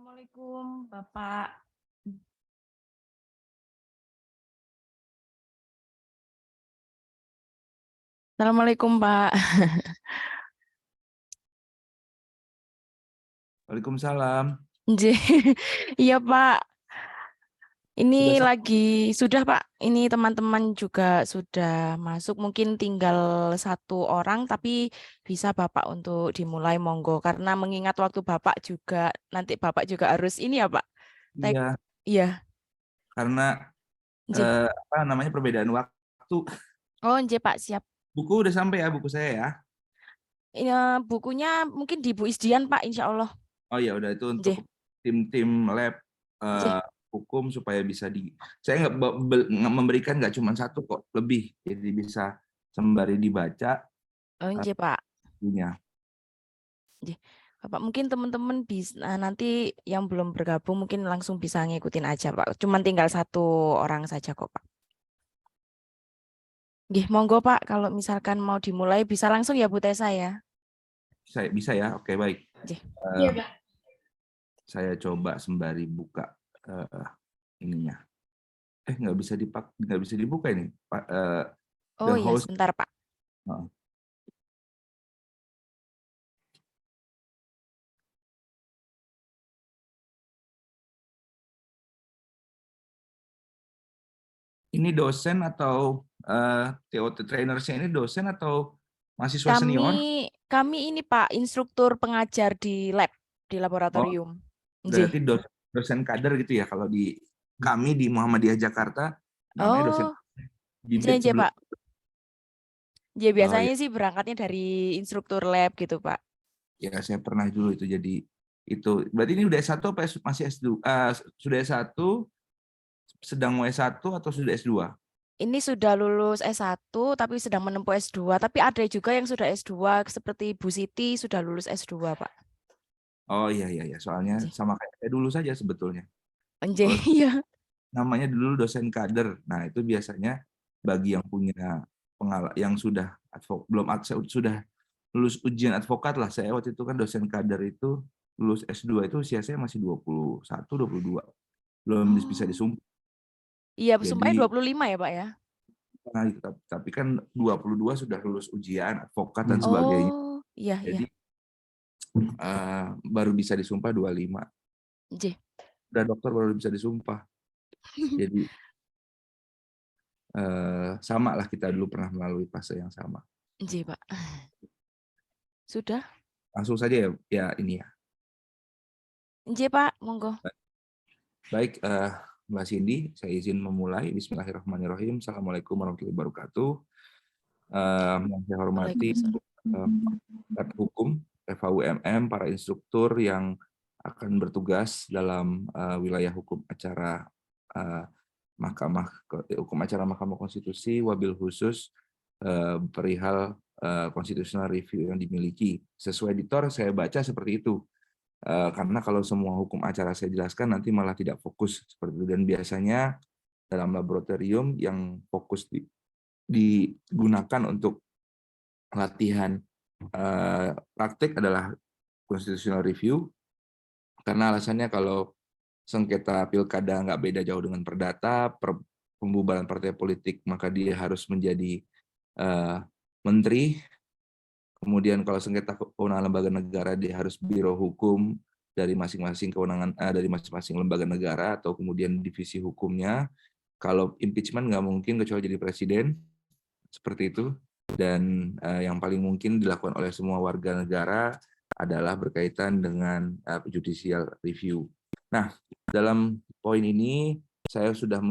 Assalamualaikum, Bapak. Assalamualaikum, Pak. Waalaikumsalam. Iya, Pak. Sudah Ini sampai? lagi sudah, Pak. Ini teman-teman juga sudah masuk. Mungkin tinggal satu orang, tapi bisa Bapak untuk dimulai, monggo. Karena mengingat waktu Bapak juga, nanti Bapak juga harus ini ya, Pak. Tek, Iya, iya. karena Nggih. apa namanya perbedaan waktu. Oh, nggih, Pak, siap. Buku udah sampai ya, buku saya ya. Ini, bukunya mungkin di Bu Isdian, Pak, insya Allah. Oh ya udah, itu untuk Nggih, tim-tim lab nggih. hukum supaya bisa saya nggak memberikan nggak cuma satu kok, lebih, jadi bisa sembari dibaca Oh, nggih, Pak. bukunya. Nggih. Bapak mungkin teman-teman bisa nanti yang belum bergabung mungkin langsung bisa ngikutin aja Pak. Cuman tinggal satu orang saja kok Pak. Nggih, monggo Pak kalau misalkan mau dimulai bisa langsung ya Bu Tessa ya. Saya bisa ya, oke baik. Nggih. Eh, saya coba sembari buka ininya. Nggak bisa dibuka ini, Pak. The Oh iya host. sebentar Pak. Oh. Ini dosen atau TOT trainersnya ini dosen atau mahasiswa Kami senior? kami ini Pak instruktur pengajar di lab di Oh, laboratorium. Nggih. berarti dosen kader gitu ya. Kalau di kami di Muhammadiyah Jakarta namanya dosen Oh, bibit nggih sebelum. Pak. Nggih Oh ya, biasanya sih berangkatnya dari instruktur lab gitu Pak. ya saya pernah dulu itu jadi itu. Berarti ini udah S1 apa masih S2? Sudah S1, sedang mau S1 atau sudah S2? Ini sudah lulus S1 tapi sedang menempuh S2. Tapi ada juga yang sudah S2 seperti Bu Siti sudah lulus S2, Pak. Oh iya iya ya, soalnya Nggih. sama kayak saya dulu saja sebetulnya. Nggih, Kalau iya. namanya dulu dosen kader. Nah, itu biasanya bagi yang punya pengalaman yang sudah belum sudah lulus ujian advokat lah. Saya waktu itu kan dosen kader itu lulus S2 itu usia saya masih 21, 22. Belum bisa Oh. disumpah. Iya, sumpahnya Jadi 25 ya, Pak ya? nah, tapi kan 22 sudah lulus ujian advokat dan sebagainya. Oh, iya, iya. Jadi baru bisa disumpah 25. Nggih. Udah dokter baru bisa disumpah. Jadi sama lah, kita dulu pernah melalui fase yang sama. Nggih, Pak. Sudah? Langsung saja ya, ya ini ya. Nggih, Pak, monggo. Baik, Mbak Cindy, saya izin memulai. Bismillahirrahmanirrahim. Assalamualaikum warahmatullahi wabarakatuh. Yang saya hormati Waalaikumsalam. Lab Hukum, FHUMM, para instruktur yang akan bertugas dalam wilayah hukum acara hukum acara Mahkamah Konstitusi, wabil khusus perihal constitutional review yang dimiliki. Sesuai editor saya baca seperti itu. Karena kalau semua hukum acara saya jelaskan nanti malah tidak fokus seperti itu, dan biasanya dalam laboratorium yang fokus digunakan untuk latihan praktik adalah constitutional review, karena alasannya kalau sengketa pilkada nggak beda jauh dengan perdata, pembubaran partai politik maka dia harus menjadi menteri. Kemudian kalau sengketa kewenangan lembaga negara dia harus biro hukum dari masing-masing kewenangan dari masing-masing lembaga negara atau kemudian divisi hukumnya. Kalau impeachment nggak mungkin kecuali jadi presiden, seperti itu. Dan yang paling mungkin dilakukan oleh semua warga negara adalah berkaitan dengan judicial review. Nah, dalam poin ini saya sudah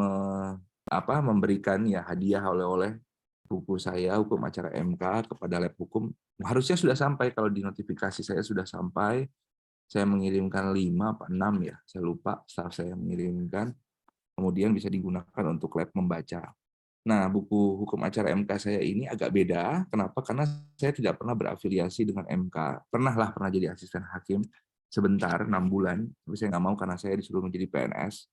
memberikan ya hadiah oleh-oleh buku saya, hukum acara MK, kepada lab hukum. Harusnya sudah sampai, kalau di notifikasi saya sudah sampai. Saya mengirimkan 5 apa 6 ya, saya lupa, staff saya mengirimkan. Kemudian bisa digunakan untuk lab membaca. Nah, buku hukum acara MK saya ini agak beda. Kenapa? Karena saya tidak pernah berafiliasi dengan MK. Pernah jadi asisten hakim sebentar, 6 bulan. Tapi saya nggak mau karena saya disuruh menjadi PNS.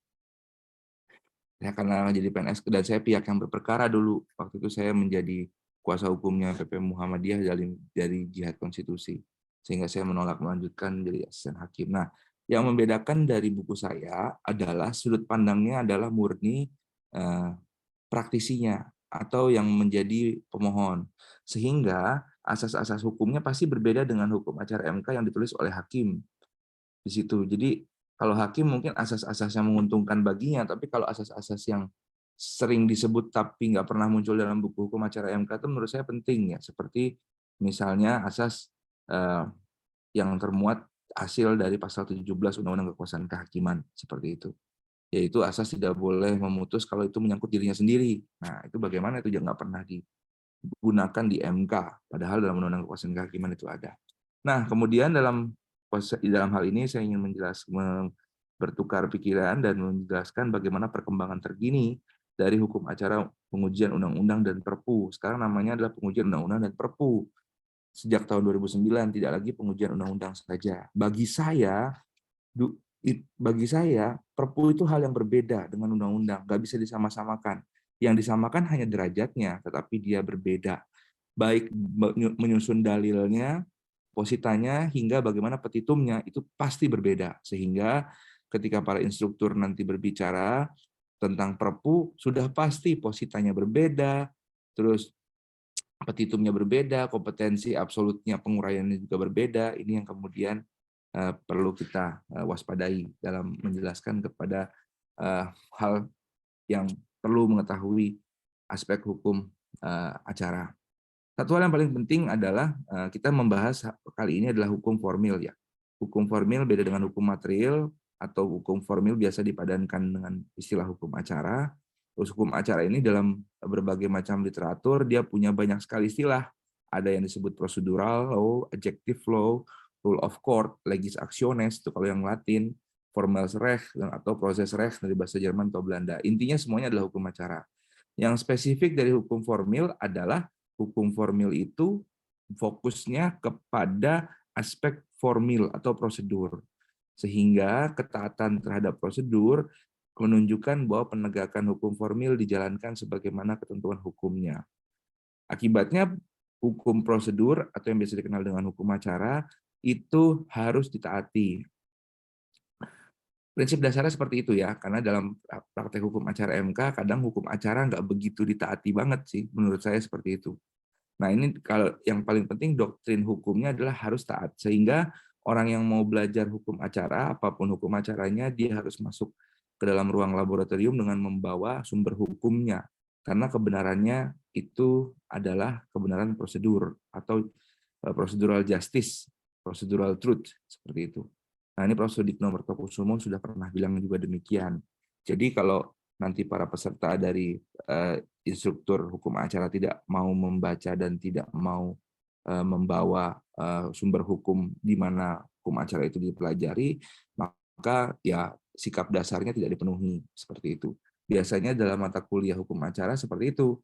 Ya, karena jadi PNS, dan saya pihak yang berperkara dulu. Waktu itu saya menjadi kuasa hukumnya PP Muhammadiyah dari Jihad Konstitusi. Sehingga saya menolak melanjutkan menjadi asisten hakim. Nah, Yang membedakan dari buku saya adalah sudut pandangnya adalah murni praktisinya atau yang menjadi pemohon. Sehingga asas-asas hukumnya pasti berbeda dengan hukum acara MK yang ditulis oleh hakim di situ. Jadi kalau hakim mungkin asas-asas yang menguntungkan baginya, tapi kalau asas-asas yang sering disebut tapi nggak pernah muncul dalam buku hukum acara MK itu menurut saya penting ya, seperti misalnya asas yang termuat hasil dari pasal 17 Undang-Undang Kekuasaan Kehakiman seperti itu. Yaitu asas tidak boleh memutus kalau itu menyangkut dirinya sendiri. Nah, itu bagaimana itu nggak pernah digunakan di MK, padahal dalam Undang-Undang Kekuasaan Kehakiman itu ada. Nah, kemudian dalam hal ini saya ingin bertukar pikiran dan menjelaskan bagaimana perkembangan terkini dari hukum acara pengujian undang-undang dan Perpu. Sekarang namanya adalah pengujian undang-undang dan Perpu. Sejak tahun 2009 tidak lagi pengujian undang-undang saja. Bagi saya Perpu itu hal yang berbeda dengan undang-undang, nggak bisa disama-samakan. Yang disamakan hanya derajatnya, tetapi dia berbeda. Baik menyusun dalilnya, positanya, hingga bagaimana petitumnya, itu pasti berbeda. Sehingga ketika para instruktur nanti berbicara tentang Perpu, sudah pasti positanya berbeda, terus petitumnya berbeda, kompetensi absolutnya penguraiannya juga berbeda. Ini yang kemudian perlu kita waspadai dalam menjelaskan kepada hal yang perlu mengetahui aspek hukum acara. Satu hal yang paling penting adalah kita membahas kali ini adalah hukum formil ya. Hukum formil beda dengan hukum material, atau hukum formil biasa dipadankan dengan istilah hukum acara. Terus hukum acara ini dalam berbagai macam literatur dia punya banyak sekali istilah. Ada yang disebut procedural law, adjective law, rule of court, legis actionis itu kalau yang Latin, Formelsrecht atau Prozessrecht dari bahasa Jerman atau Belanda. Intinya semuanya adalah hukum acara. Yang spesifik dari hukum formil adalah hukum formil itu fokusnya kepada aspek formil atau prosedur. Sehingga ketaatan terhadap prosedur menunjukkan bahwa penegakan hukum formil dijalankan sebagaimana ketentuan hukumnya. Akibatnya hukum prosedur atau yang biasa dikenal dengan hukum acara itu harus ditaati. Prinsip dasarnya seperti itu ya, karena dalam praktek hukum acara MK kadang hukum acara nggak begitu ditaati banget sih, menurut saya seperti itu. Nah ini kalau yang paling penting doktrin hukumnya adalah harus taat, sehingga orang yang mau belajar hukum acara, apapun hukum acaranya, dia harus masuk ke dalam ruang laboratorium dengan membawa sumber hukumnya, karena kebenarannya itu adalah kebenaran prosedur atau procedural justice, procedural truth, seperti itu. Nah ini Prof. Sudikno Mertokusumo sudah pernah bilang juga demikian. Jadi kalau nanti para peserta dari instruktur hukum acara tidak mau membaca dan tidak mau membawa sumber hukum di mana hukum acara itu dipelajari, maka ya sikap dasarnya tidak dipenuhi seperti itu. Biasanya dalam mata kuliah hukum acara seperti itu.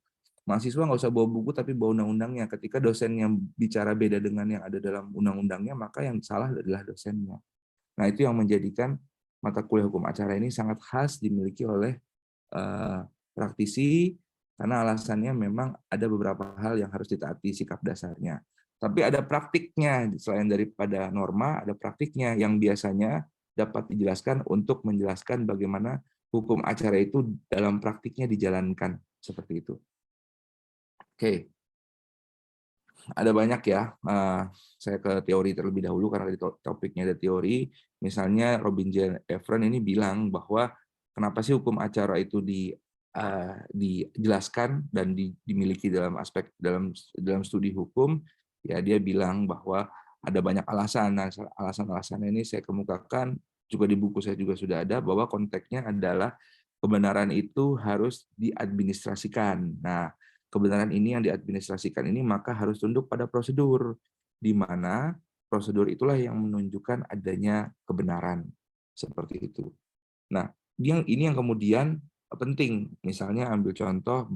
Mahasiswa nggak usah bawa buku tapi bawa undang-undangnya. Ketika dosen yang bicara beda dengan yang ada dalam undang-undangnya, maka yang salah adalah dosennya. Nah, itu yang menjadikan mata kuliah hukum acara ini sangat khas dimiliki oleh praktisi, karena alasannya memang ada beberapa hal yang harus ditaati sikap dasarnya. Tapi ada praktiknya, selain daripada norma, ada praktiknya yang biasanya dapat dijelaskan untuk menjelaskan bagaimana hukum acara itu dalam praktiknya dijalankan, seperti itu. Oke. Ada banyak ya, saya ke teori terlebih dahulu karena di topiknya ada teori. Misalnya Robin J. Efron ini bilang bahwa kenapa sih hukum acara itu dijelaskan dan dimiliki dalam aspek dalam studi hukum. Ya dia bilang bahwa ada banyak alasan. Nah, alasan-alasannya ini saya kemukakan juga di buku saya juga sudah ada, bahwa konteksnya adalah kebenaran itu harus diadministrasikan. Nah, kebenaran ini yang diadministrasikan ini maka harus tunduk pada prosedur, di mana prosedur itulah yang menunjukkan adanya kebenaran, seperti itu. Nah, ini yang kemudian penting. Misalnya ambil contoh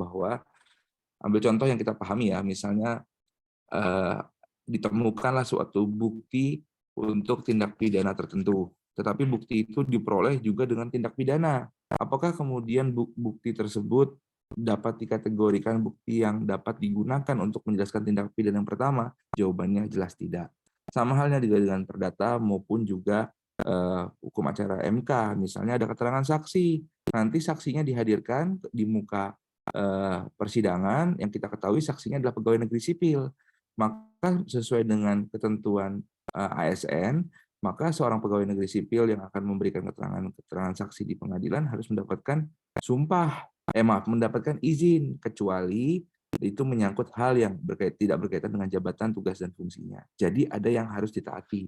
yang kita pahami ya, misalnya ditemukanlah suatu bukti untuk tindak pidana tertentu, tetapi bukti itu diperoleh juga dengan tindak pidana. Apakah kemudian bukti tersebut dapat dikategorikan bukti yang dapat digunakan untuk menjelaskan tindak pidana yang pertama? Jawabannya jelas tidak. Sama halnya dengan perdata maupun juga hukum acara MK, misalnya ada keterangan saksi, nanti saksinya dihadirkan di muka persidangan, yang kita ketahui saksinya adalah pegawai negeri sipil, maka sesuai dengan ketentuan ASN, maka seorang pegawai negeri sipil yang akan memberikan keterangan saksi di pengadilan harus mendapatkan mendapatkan izin, kecuali itu menyangkut hal yang tidak berkaitan dengan jabatan, tugas, dan fungsinya. Jadi ada yang harus ditaati.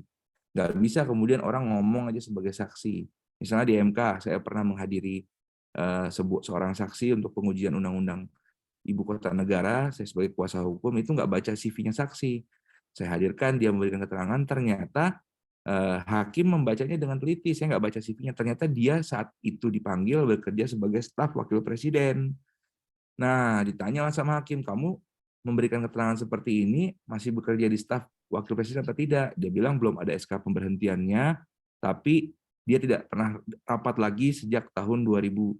Nggak bisa kemudian orang ngomong aja sebagai saksi. Misalnya di MK, saya pernah menghadiri seorang saksi untuk pengujian undang-undang Ibu Kota Negara, saya sebagai kuasa hukum itu nggak baca CV-nya saksi. Saya hadirkan, dia memberikan keterangan, ternyata hakim membacanya dengan teliti. Saya nggak baca CV-nya, ternyata dia saat itu dipanggil bekerja sebagai staf wakil presiden. Nah, ditanyalah sama hakim, kamu memberikan keterangan seperti ini, masih bekerja di staf wakil presiden atau tidak? Dia bilang belum ada SK pemberhentiannya, tapi dia tidak pernah rapat lagi sejak tahun 2020,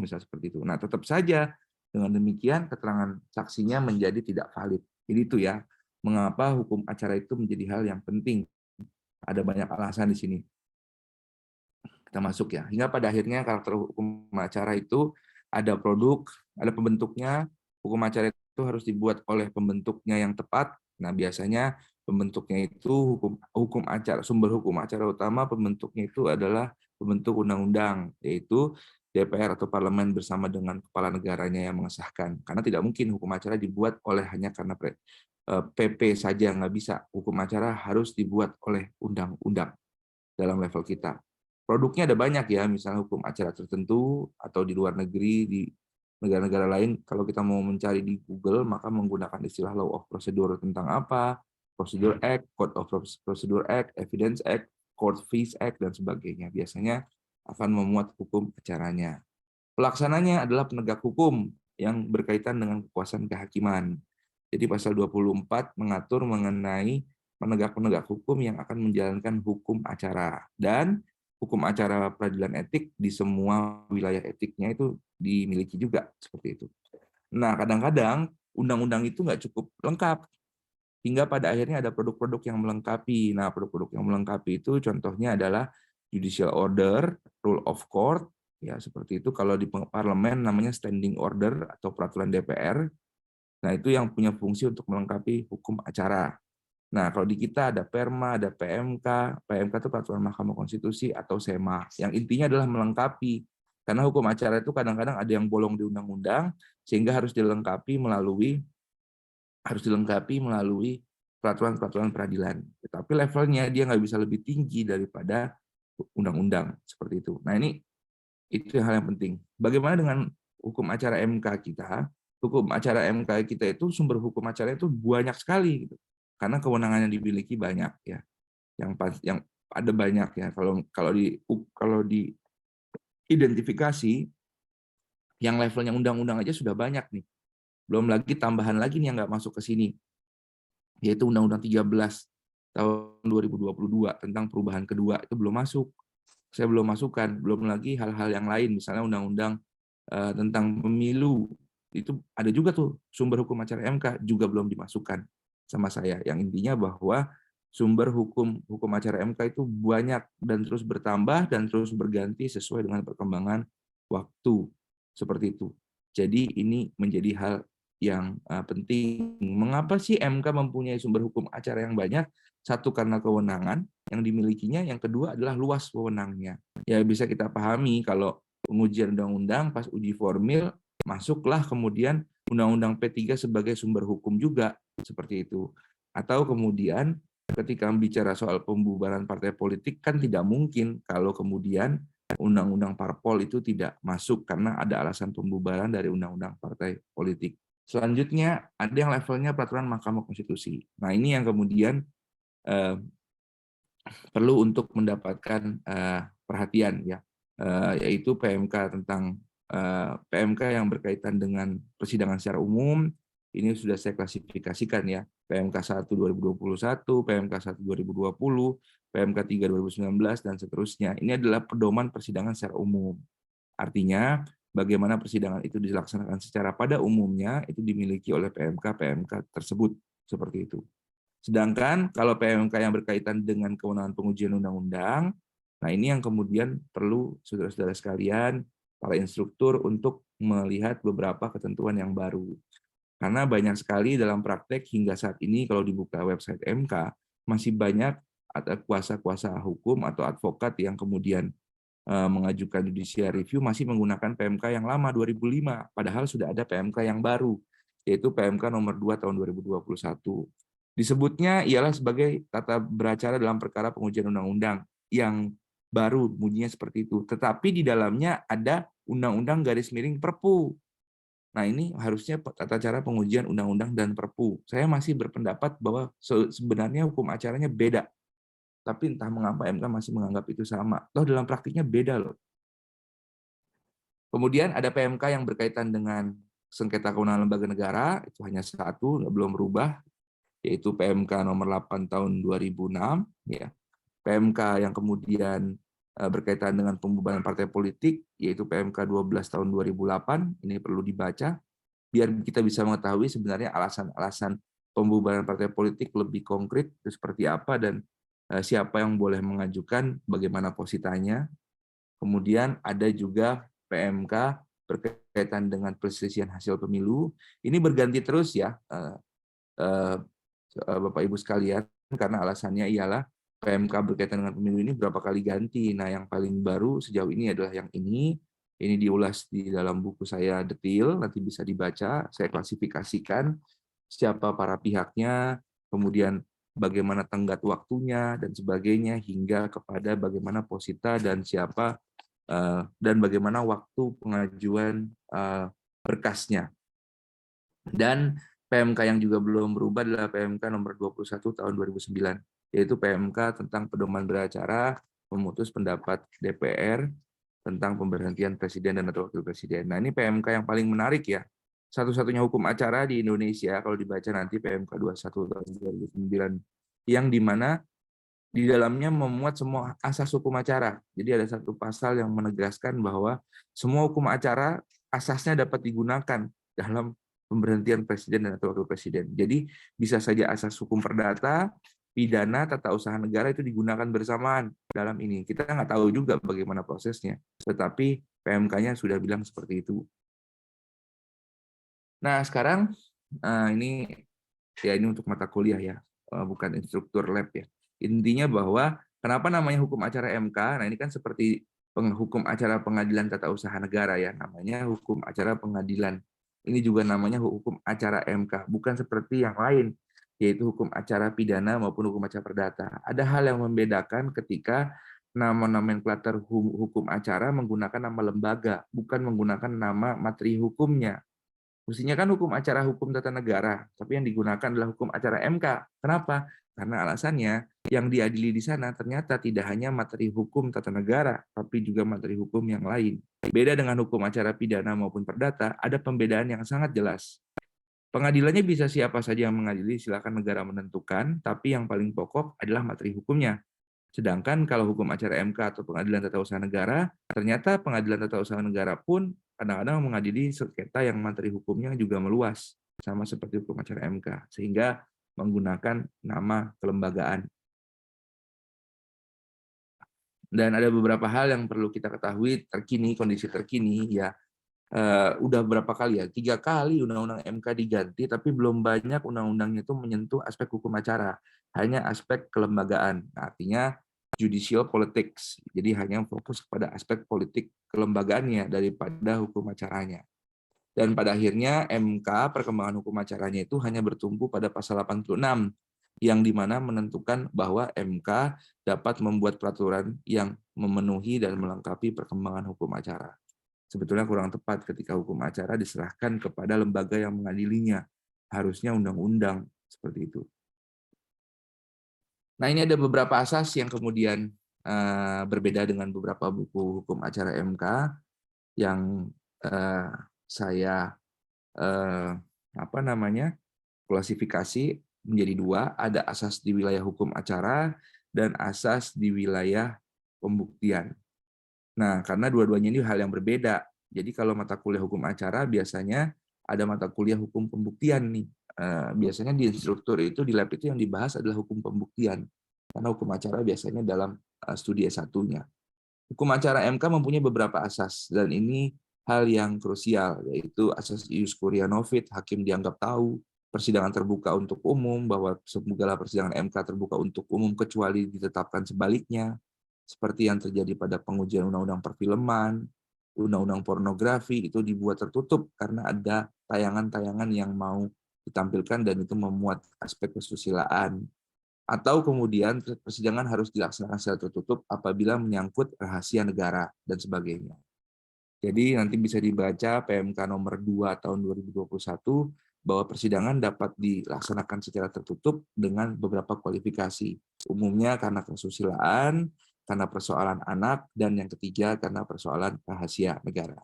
misalnya seperti itu. Nah, tetap saja dengan demikian keterangan saksinya menjadi tidak valid. Jadi itu ya, mengapa hukum acara itu menjadi hal yang penting. Ada banyak alasan di sini. Kita masuk ya. Hingga pada akhirnya karakter hukum acara itu ada produk, ada pembentuknya. Hukum acara itu harus dibuat oleh pembentuknya yang tepat. Nah, biasanya pembentuknya itu hukum acara, sumber hukum acara utama pembentuknya itu adalah pembentuk undang-undang, yaitu DPR atau parlemen bersama dengan kepala negaranya yang mengesahkan. Karena tidak mungkin hukum acara dibuat oleh hanya karena PP saja, nggak bisa. Hukum acara harus dibuat oleh undang-undang dalam level kita. Produknya ada banyak ya, misalnya hukum acara tertentu atau di luar negeri, di negara-negara lain, kalau kita mau mencari di Google, maka menggunakan istilah Law of Procedure tentang apa, Procedure Act, Code of Procedure Act, Evidence Act, Court Fees Act, dan sebagainya. Biasanya akan memuat hukum acaranya. Pelaksananya adalah penegak hukum yang berkaitan dengan kekuasaan kehakiman. Jadi pasal 24 mengatur mengenai penegak-penegak hukum yang akan menjalankan hukum acara. Dan hukum acara peradilan etik di semua wilayah etiknya itu dimiliki juga, seperti itu. Nah, kadang-kadang undang-undang itu nggak cukup lengkap, hingga pada akhirnya ada produk-produk yang melengkapi. Nah, produk-produk yang melengkapi itu contohnya adalah judicial order, rule of court, ya seperti itu. Kalau di parlemen namanya standing order atau peraturan DPR. Nah, itu yang punya fungsi untuk melengkapi hukum acara. Nah, kalau di kita ada Perma, ada PMK. PMK itu peraturan Mahkamah Konstitusi atau SEMA. Yang intinya adalah melengkapi. Karena hukum acara itu kadang-kadang ada yang bolong di undang-undang, sehingga harus dilengkapi melalui peraturan-peraturan peradilan. Tetapi levelnya dia nggak bisa lebih tinggi daripada undang-undang, seperti itu. Nah, itu hal yang penting. Bagaimana dengan hukum acara MK kita? Hukum acara MK kita itu sumber hukum acara itu banyak sekali, gitu. Karena kewenangan yang dimiliki banyak ya. Yang ada banyak ya. Kalau di identifikasi yang levelnya undang-undang aja sudah banyak nih. Belum lagi tambahan lagi nih yang nggak masuk ke sini, yaitu Undang-Undang 13 tahun 2022 tentang perubahan kedua, itu belum masuk. Saya belum masukkan, belum lagi hal-hal yang lain, misalnya Undang-Undang tentang pemilu, itu ada juga tuh sumber hukum acara MK, juga belum dimasukkan sama saya. Yang intinya bahwa sumber hukum acara MK itu banyak dan terus bertambah dan terus berganti sesuai dengan perkembangan waktu, seperti itu. Jadi ini menjadi hal yang penting. Mengapa sih MK mempunyai sumber hukum acara yang banyak? Satu, karena kewenangan yang dimilikinya, yang kedua adalah luas wewenangnya. Ya bisa kita pahami kalau pengujian undang-undang pas uji formil masuklah kemudian Undang-Undang P3 sebagai sumber hukum juga, seperti itu. Atau kemudian ketika bicara soal pembubaran partai politik kan tidak mungkin kalau kemudian Undang-Undang Parpol itu tidak masuk karena ada alasan pembubaran dari Undang-Undang Partai Politik. Selanjutnya ada yang levelnya peraturan Mahkamah Konstitusi. Nah, ini yang kemudian perlu untuk mendapatkan perhatian ya, yaitu PMK tentang PMK yang berkaitan dengan persidangan secara umum. Ini sudah saya klasifikasikan ya, PMK 1 2021, PMK 1 2020, PMK 3 2019 dan seterusnya. Ini adalah pedoman persidangan secara umum. Artinya bagaimana persidangan itu dilaksanakan secara pada umumnya itu dimiliki oleh PMK tersebut, seperti itu. Sedangkan kalau PMK yang berkaitan dengan kewenangan pengujian undang-undang, Nah, ini yang kemudian perlu saudara-saudara sekalian, para instruktur untuk melihat beberapa ketentuan yang baru. Karena banyak sekali dalam praktek hingga saat ini kalau dibuka website MK, masih banyak ada kuasa-kuasa hukum atau advokat yang kemudian mengajukan judicial review masih menggunakan PMK yang lama 2005, padahal sudah ada PMK yang baru, yaitu PMK nomor 2 tahun 2021. Disebutnya ialah sebagai tata beracara dalam perkara pengujian undang-undang yang baru, bunyinya seperti itu. Tetapi di dalamnya ada undang-undang garis miring Perpu. Nah, ini harusnya tata cara pengujian undang-undang dan Perpu. Saya masih berpendapat bahwa sebenarnya hukum acaranya beda. Tapi entah mengapa MK masih menganggap itu sama. Toh dalam praktiknya beda loh. Kemudian ada PMK yang berkaitan dengan sengketa kewenangan lembaga negara, itu hanya satu, belum berubah, yaitu PMK nomor 8 tahun 2006. Ya. PMK yang kemudian berkaitan dengan pembubaran partai politik, yaitu PMK 12 tahun 2008, ini perlu dibaca, biar kita bisa mengetahui sebenarnya alasan-alasan pembubaran partai politik lebih konkret itu seperti apa dan siapa yang boleh mengajukan, bagaimana positanya. Kemudian ada juga PMK berkaitan dengan perselisihan hasil pemilu. Ini berganti terus ya, Bapak Ibu sekalian, karena alasannya ialah PMK berkaitan dengan pemilu ini berapa kali ganti. Nah, yang paling baru sejauh ini adalah yang ini. Ini diulas di dalam buku saya detail, nanti bisa dibaca. Saya klasifikasikan siapa para pihaknya, kemudian bagaimana tenggat waktunya, dan sebagainya, hingga kepada bagaimana posita dan siapa, dan bagaimana waktu pengajuan berkasnya. Dan PMK yang juga belum berubah adalah PMK nomor 21 tahun 2009, yaitu PMK tentang pedoman beracara memutus pendapat DPR tentang pemberhentian presiden dan atau wakil presiden. Nah, ini PMK yang paling menarik ya. Satu-satunya hukum acara di Indonesia kalau dibaca nanti PMK 21 tahun 2009 yang dimana di dalamnya memuat semua asas hukum acara. Jadi ada satu pasal yang menegaskan bahwa semua hukum acara asasnya dapat digunakan dalam pemberhentian presiden dan atau wakil presiden. Jadi bisa saja asas hukum perdata, pidana, tata usaha negara itu digunakan bersamaan dalam ini. Kita nggak tahu juga bagaimana prosesnya, tetapi PMK-nya sudah bilang seperti itu. Nah, sekarang ini ya ini untuk mata kuliah ya, bukan instruktur lab ya. Intinya bahwa kenapa namanya hukum acara MK? Nah, ini kan seperti hukum acara pengadilan tata usaha negara ya, namanya hukum acara pengadilan. Ini juga namanya hukum acara MK, bukan seperti yang lain, yaitu hukum acara pidana maupun hukum acara perdata. Ada hal yang membedakan ketika nama nomenklatur hukum acara menggunakan nama lembaga, bukan menggunakan nama materi hukumnya. Mestinya kan hukum acara hukum tata negara, tapi yang digunakan adalah hukum acara MK. Kenapa? Karena alasannya yang diadili di sana ternyata tidak hanya materi hukum tata negara, tapi juga materi hukum yang lain. Beda dengan hukum acara pidana maupun perdata, ada pembedaan yang sangat jelas. Pengadilannya bisa siapa saja yang mengadili, silakan negara menentukan, tapi yang paling pokok adalah materi hukumnya. Sedangkan kalau hukum acara MK atau pengadilan tata usaha negara, ternyata pengadilan tata usaha negara pun kadang-kadang mengadili sengketa yang materi hukumnya juga meluas, sama seperti hukum acara MK, sehingga menggunakan nama kelembagaan. Dan ada beberapa hal yang perlu kita ketahui terkini, kondisi terkini ya. Udah berapa kali ya? 3 kali undang-undang MK diganti, tapi belum banyak undang-undangnya itu menyentuh aspek hukum acara, hanya aspek kelembagaan. Artinya judicial politics. Jadi hanya fokus kepada aspek politik kelembagaannya daripada hukum acaranya. Dan pada akhirnya MK perkembangan hukum acaranya itu hanya bertumpu pada pasal 86 yang dimana menentukan bahwa MK dapat membuat peraturan yang memenuhi dan melengkapi perkembangan hukum acara. Sebetulnya kurang tepat ketika hukum acara diserahkan kepada lembaga yang mengadilinya. Harusnya undang-undang seperti itu. Nah, ini ada beberapa asas yang kemudian berbeda dengan beberapa buku hukum acara MK yang saya klasifikasi menjadi 2, ada asas di wilayah hukum acara dan asas di wilayah pembuktian. Nah, karena dua-duanya ini hal yang berbeda. Jadi kalau mata kuliah hukum acara biasanya ada mata kuliah hukum pembuktian nih. Biasanya di instruktur itu di lab itu yang dibahas adalah hukum pembuktian. Karena hukum acara biasanya dalam studi S1-nya. Hukum acara MK mempunyai beberapa asas, dan ini hal yang krusial, yaitu asas ius curia novit, hakim dianggap tahu, persidangan terbuka untuk umum, bahwa segala persidangan MK terbuka untuk umum kecuali ditetapkan sebaliknya, seperti yang terjadi pada pengujian undang-undang perfilman, undang-undang pornografi, itu dibuat tertutup karena ada tayangan-tayangan yang mau ditampilkan dan itu memuat aspek kesusilaan. Atau kemudian persidangan harus dilaksanakan secara tertutup apabila menyangkut rahasia negara dan sebagainya. Jadi nanti bisa dibaca PMK nomor 2 tahun 2021 bahwa persidangan dapat dilaksanakan secara tertutup dengan beberapa kualifikasi. Umumnya karena kesusilaan, karena persoalan anak, dan yang ketiga karena persoalan rahasia negara.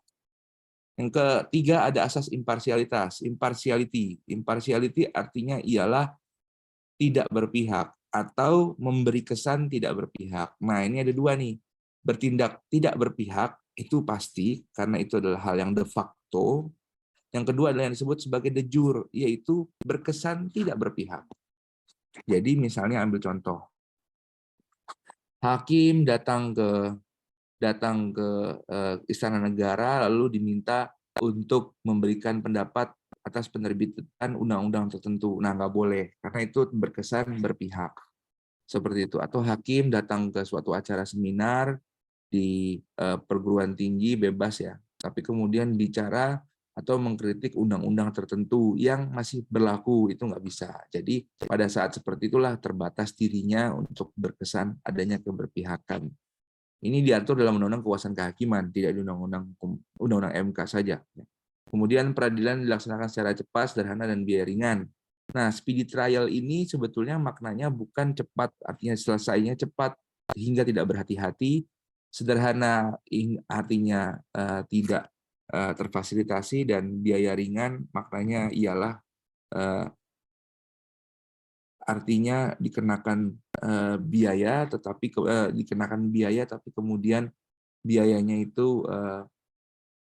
Yang ketiga ada asas imparsialitas, impartiality artinya ialah tidak berpihak atau memberi kesan tidak berpihak. Nah, ini ada dua nih. Bertindak tidak berpihak itu pasti karena itu adalah hal yang de facto. Yang kedua adalah yang disebut sebagai de jure, yaitu berkesan tidak berpihak. Jadi misalnya ambil contoh. Hakim datang ke Istana Negara lalu diminta untuk memberikan pendapat atas penerbitan undang-undang tertentu. Nah, nggak boleh, karena itu berkesan berpihak. Seperti itu. Atau hakim datang ke suatu acara seminar di perguruan tinggi bebas ya, tapi kemudian bicara atau mengkritik undang-undang tertentu yang masih berlaku, itu nggak bisa. Jadi pada saat seperti itulah terbatas dirinya untuk berkesan adanya keberpihakan. Ini diatur dalam Undang-Undang Kekuasaan Kehakiman, tidak di Undang-Undang MK saja. Kemudian peradilan dilaksanakan secara cepat, sederhana, dan biaya ringan. Nah, speedy trial ini sebetulnya maknanya bukan cepat, artinya selesainya cepat hingga tidak berhati-hati. Sederhana artinya tidak terfasilitasi, dan biaya ringan maknanya ialah artinya dikenakan biaya, tapi kemudian biayanya itu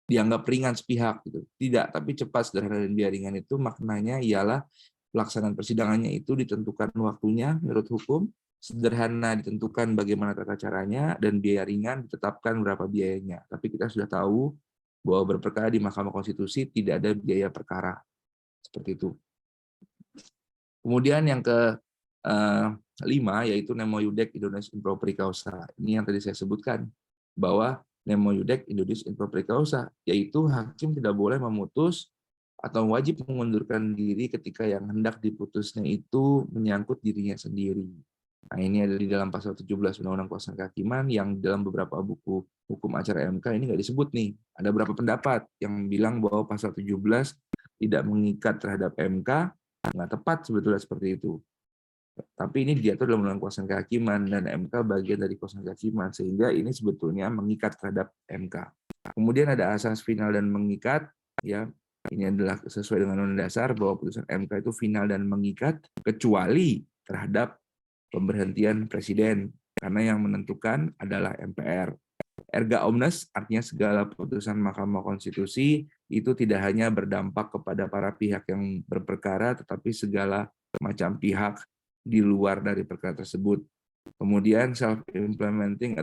dianggap ringan sepihak gitu. Tidak, tapi cepat, sederhana, dan biaya ringan itu maknanya ialah pelaksanaan persidangannya itu ditentukan waktunya menurut hukum, sederhana ditentukan bagaimana tata caranya, dan biaya ringan ditetapkan berapa biayanya. Tapi kita sudah tahu bahwa berperkara di Mahkamah Konstitusi tidak ada biaya perkara. Seperti itu. Kemudian yang kelima yaitu nemo iudec indonesius in propria causa. Ini yang tadi saya sebutkan bahwa nemo iudec indonesius in propria causa, yaitu hakim tidak boleh memutus atau wajib mengundurkan diri ketika yang hendak diputusnya itu menyangkut dirinya sendiri. Nah, ini ada di dalam pasal 17 Undang-Undang Kekuasaan Kehakiman, yang dalam beberapa buku hukum acara MK ini nggak disebut nih. Ada beberapa pendapat yang bilang bahwa pasal 17 tidak mengikat terhadap MK, nggak tepat sebetulnya seperti itu. Tapi ini diatur dalam Undang-Undang Kekuasaan Kehakiman, dan MK bagian dari kekuasaan kehakiman, sehingga ini sebetulnya mengikat terhadap MK. Kemudian ada asas final dan mengikat, ya. Ini adalah sesuai dengan Undang-Undang Dasar bahwa putusan MK itu final dan mengikat kecuali terhadap pemberhentian presiden, karena yang menentukan adalah MPR. Erga omnes artinya segala putusan Mahkamah Konstitusi itu tidak hanya berdampak kepada para pihak yang berperkara, tetapi segala macam pihak di luar dari perkara tersebut. Kemudian self-implementing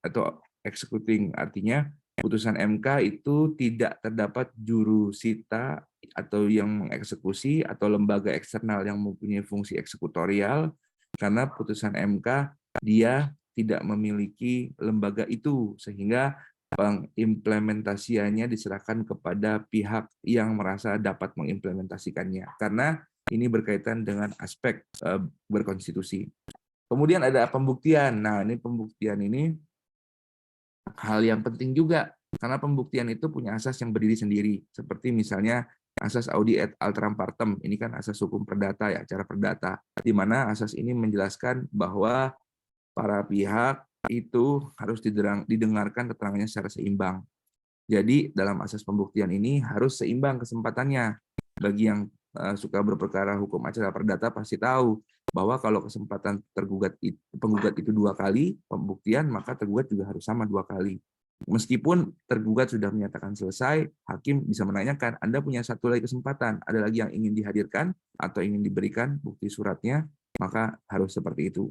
atau executing artinya putusan MK itu tidak terdapat jurusita atau yang mengeksekusi atau lembaga eksternal yang mempunyai fungsi eksekutorial, karena putusan MK dia tidak memiliki lembaga itu, sehingga pengimplementasiannya diserahkan kepada pihak yang merasa dapat mengimplementasikannya, karena ini berkaitan dengan aspek berkonstitusi. Kemudian ada pembuktian. Nah, ini pembuktian ini hal yang penting juga, karena pembuktian itu punya asas yang berdiri sendiri, seperti misalnya asas audi et alteram partem. Ini kan asas hukum perdata ya, acara perdata, di mana asas ini menjelaskan bahwa para pihak itu harus didengarkan keterangannya secara seimbang. Jadi dalam asas pembuktian ini harus seimbang kesempatannya. Bagi yang suka berperkara hukum acara perdata pasti tahu bahwa kalau kesempatan penggugat itu 2 kali pembuktian, maka tergugat juga harus sama 2 kali. Meskipun tergugat sudah menyatakan selesai, hakim bisa menanyakan, Anda punya 1 lagi kesempatan, ada lagi yang ingin dihadirkan atau ingin diberikan bukti suratnya, maka harus seperti itu.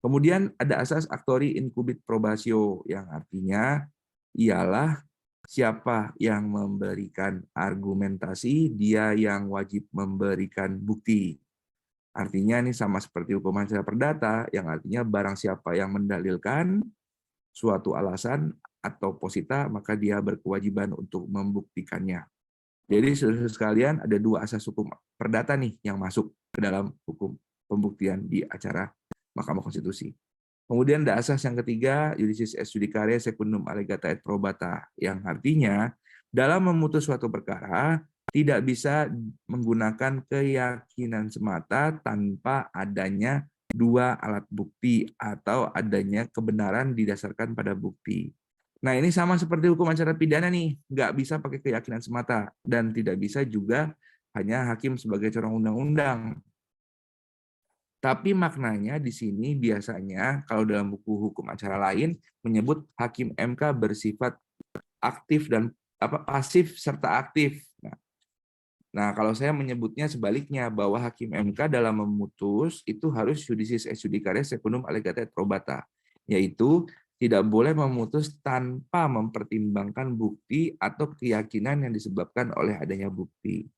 Kemudian ada asas actori incubit probatio, yang artinya ialah siapa yang memberikan argumentasi, dia yang wajib memberikan bukti. Artinya ini sama seperti hukum acara perdata, yang artinya barang siapa yang mendalilkan suatu alasan atau posita, maka dia berkewajiban untuk membuktikannya. Jadi saudara sekalian, ada dua asas hukum perdata nih yang masuk ke dalam hukum pembuktian di acara Mahkamah Konstitusi. Kemudian ada asas yang ketiga, iudicis est judicare secundum allegata et probata, yang artinya dalam memutus suatu perkara tidak bisa menggunakan keyakinan semata tanpa adanya dua alat bukti atau adanya kebenaran didasarkan pada bukti. Nah, ini sama seperti hukum acara pidana nih, nggak bisa pakai keyakinan semata dan tidak bisa juga hanya hakim sebagai corong undang-undang. Tapi maknanya di sini biasanya kalau dalam buku hukum acara lain menyebut hakim MK bersifat aktif dan pasif serta aktif. Nah, kalau saya menyebutnya sebaliknya bahwa hakim MK dalam memutus itu harus iudicis est judicare secundum allegata et probata, yaitu tidak boleh memutus tanpa mempertimbangkan bukti atau keyakinan yang disebabkan oleh adanya bukti.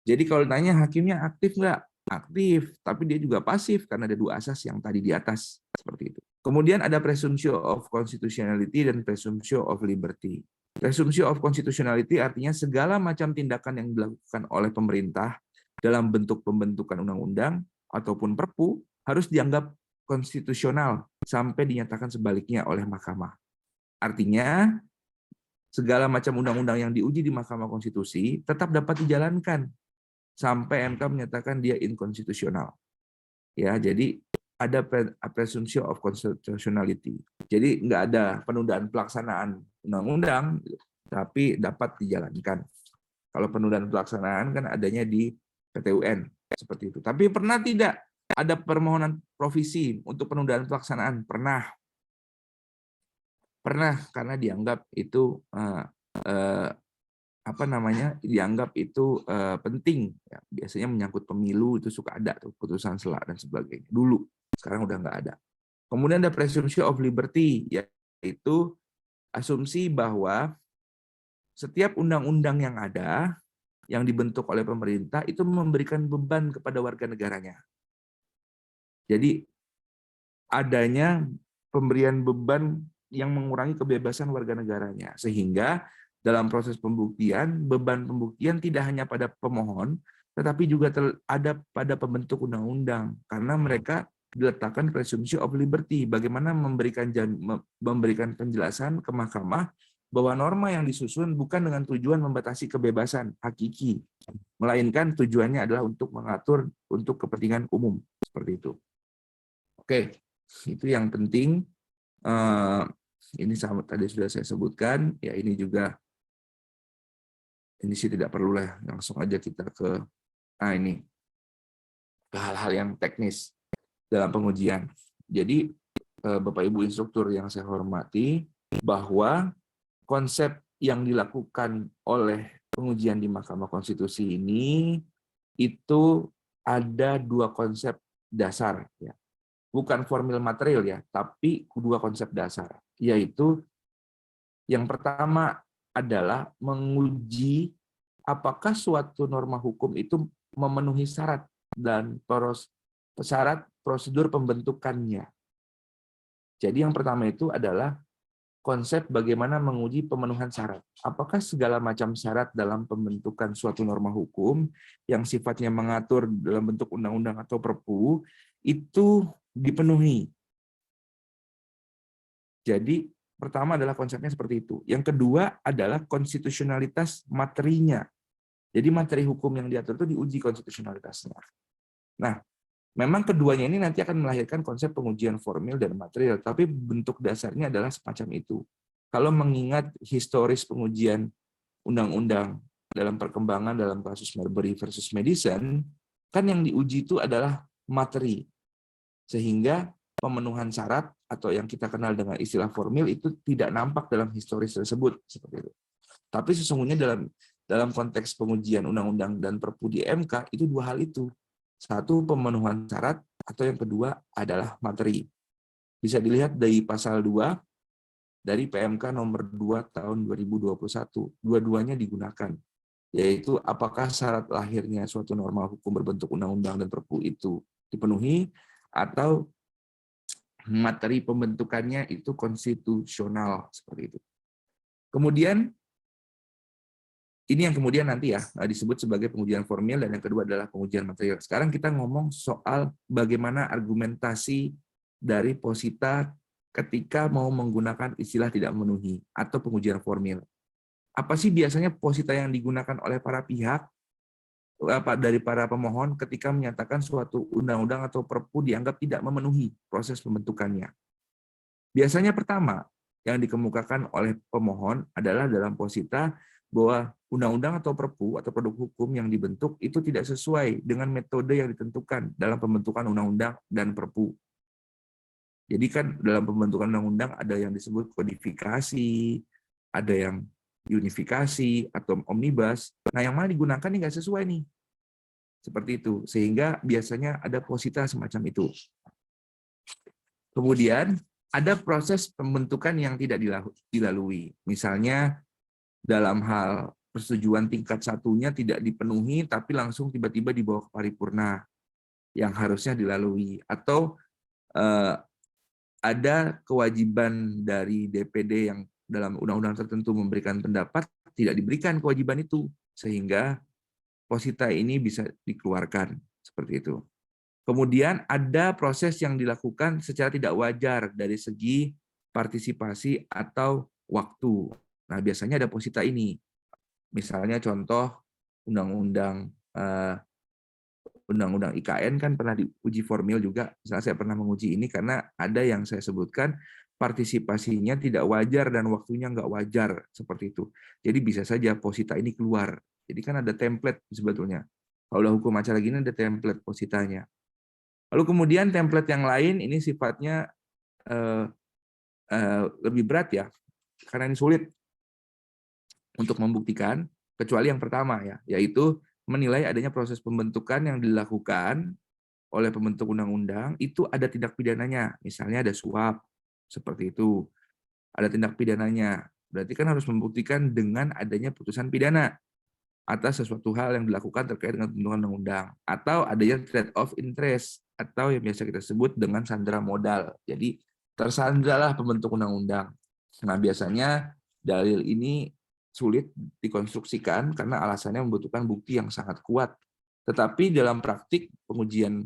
Jadi kalau tanya hakimnya aktif nggak? Aktif, tapi dia juga pasif karena ada dua asas yang tadi di atas, seperti itu. Kemudian ada presumption of constitutionality dan presumption of liberty. Presumption of constitutionality artinya segala macam tindakan yang dilakukan oleh pemerintah dalam bentuk pembentukan undang-undang ataupun perpu harus dianggap konstitusional sampai dinyatakan sebaliknya oleh mahkamah. Artinya segala macam undang-undang yang diuji di Mahkamah Konstitusi tetap dapat dijalankan sampai MK menyatakan dia inkonstitusional. Ya, jadi ada presumption of constitutionality. Jadi nggak ada penundaan pelaksanaan undang-undang, tapi dapat dijalankan. Kalau penundaan pelaksanaan kan adanya di PT UN seperti itu. Tapi pernah tidak ada permohonan provisi untuk penundaan pelaksanaan? Pernah. Pernah karena dianggap itu dianggap itu penting ya. Biasanya menyangkut pemilu itu suka ada tuh putusan sela dan sebagainya dulu, sekarang udah nggak ada. Kemudian ada presumption of liberty, yaitu asumsi bahwa setiap undang-undang yang ada yang dibentuk oleh pemerintah itu memberikan beban kepada warga negaranya. Jadi adanya pemberian beban yang mengurangi kebebasan warga negaranya, sehingga dalam proses pembuktian, beban pembuktian tidak hanya pada pemohon, tetapi juga ada pada pembentuk undang-undang, karena mereka diletakkan presumption of liberty, bagaimana memberikan penjelasan ke mahkamah bahwa norma yang disusun bukan dengan tujuan membatasi kebebasan hakiki, melainkan tujuannya adalah untuk mengatur untuk kepentingan umum, seperti itu. Oke, itu yang penting. Ini sama tadi sudah saya sebutkan, ya ini juga. Ini sih tidak perlu lah, langsung aja kita ke ini ke hal-hal yang teknis dalam pengujian. Jadi Bapak Ibu instruktur yang saya hormati, bahwa konsep yang dilakukan oleh pengujian di Mahkamah Konstitusi ini itu ada dua konsep dasar ya. Bukan formil material ya, tapi dua konsep dasar, yaitu yang pertama adalah menguji apakah suatu norma hukum itu memenuhi syarat dan syarat prosedur pembentukannya. Jadi yang pertama itu adalah konsep bagaimana menguji pemenuhan syarat. Apakah segala macam syarat dalam pembentukan suatu norma hukum yang sifatnya mengatur dalam bentuk undang-undang atau perpu itu dipenuhi. Jadi pertama adalah konsepnya seperti itu. Yang kedua adalah konstitusionalitas materinya. Jadi materi hukum yang diatur itu diuji konstitusionalitasnya. Nah, memang keduanya ini nanti akan melahirkan konsep pengujian formil dan material, tapi bentuk dasarnya adalah semacam itu. Kalau mengingat historis pengujian undang-undang dalam perkembangan dalam kasus Marbury versus Madison, kan yang diuji itu adalah materi. Sehingga pemenuhan syarat atau yang kita kenal dengan istilah formil itu tidak nampak dalam historis tersebut seperti itu. Tapi sesungguhnya dalam konteks pengujian undang-undang dan perpu di MK itu dua hal itu. Satu pemenuhan syarat atau yang kedua adalah materi. Bisa dilihat dari pasal 2 dari PMK nomor 2 tahun 2021. Dua-duanya digunakan, yaitu apakah syarat lahirnya suatu norma hukum berbentuk undang-undang dan perpu itu dipenuhi, atau materi pembentukannya itu konstitusional, seperti itu. Kemudian ini yang kemudian nanti ya disebut sebagai pengujian formil, dan yang kedua adalah pengujian material. Sekarang kita ngomong soal bagaimana argumentasi dari posita ketika mau menggunakan istilah tidak memenuhi atau pengujian formil. Apa sih biasanya posita yang digunakan oleh para pihak, dari para pemohon ketika menyatakan suatu undang-undang atau perpu dianggap tidak memenuhi proses pembentukannya? Biasanya pertama yang dikemukakan oleh pemohon adalah dalam posita bahwa undang-undang atau perpu atau produk hukum yang dibentuk itu tidak sesuai dengan metode yang ditentukan dalam pembentukan undang-undang dan perpu. Jadi kan dalam pembentukan undang-undang ada yang disebut kodifikasi, ada yang unifikasi atau omnibus. Nah, yang mana digunakan ini nggak sesuai nih. Seperti itu. Sehingga biasanya ada posita semacam itu. Kemudian ada proses pembentukan yang tidak dilalui. Misalnya dalam hal persetujuan tingkat satunya tidak dipenuhi, tapi langsung tiba-tiba dibawa ke paripurna yang harusnya dilalui. Atau ada kewajiban dari DPD yang dalam undang-undang tertentu memberikan pendapat, tidak diberikan kewajiban itu, sehingga posita ini bisa dikeluarkan. Seperti itu. Kemudian ada proses yang dilakukan secara tidak wajar dari segi partisipasi atau waktu. Nah, biasanya ada posita ini. Misalnya contoh undang-undang IKN kan pernah diuji formil juga. Misalnya saya pernah menguji ini karena ada yang saya sebutkan partisipasinya tidak wajar dan waktunya nggak wajar, seperti itu. Jadi bisa saja posita ini keluar. Jadi kan ada template sebetulnya. Kalau udah hukum acara gini ada template positanya. Lalu kemudian template yang lain ini sifatnya lebih berat ya, karena ini sulit untuk membuktikan, kecuali yang pertama ya, yaitu menilai adanya proses pembentukan yang dilakukan oleh pembentuk undang-undang itu ada tindak pidananya, misalnya ada suap, seperti itu, ada tindak pidananya, berarti kan harus membuktikan dengan adanya putusan pidana atas sesuatu hal yang dilakukan terkait dengan pembentukan undang-undang, atau adanya trade of interest, atau yang biasa kita sebut dengan sandera modal. Jadi tersandralah pembentuk undang-undang. Nah, biasanya dalil ini sulit dikonstruksikan karena alasannya membutuhkan bukti yang sangat kuat. Tetapi dalam praktik pengujian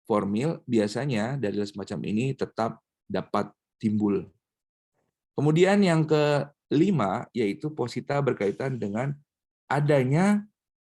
formil, biasanya dalil semacam ini tetap dapat timbul. Kemudian yang kelima, yaitu posita berkaitan dengan adanya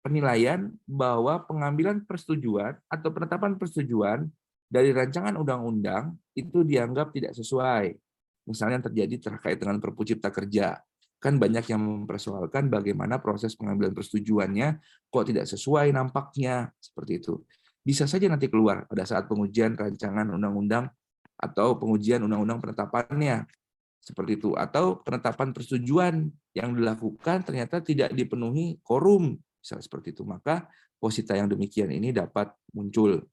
penilaian bahwa pengambilan persetujuan atau penetapan persetujuan dari rancangan undang-undang itu dianggap tidak sesuai. Misalnya terjadi terkait dengan Perpu Cipta Kerja. Kan banyak yang mempersoalkan bagaimana proses pengambilan persetujuannya kok tidak sesuai nampaknya, seperti itu. Bisa saja nanti keluar pada saat pengujian rancangan undang-undang atau pengujian undang-undang penetapannya, seperti itu, atau penetapan persetujuan yang dilakukan ternyata tidak dipenuhi quorum, misalnya seperti itu, maka posita yang demikian ini dapat muncul.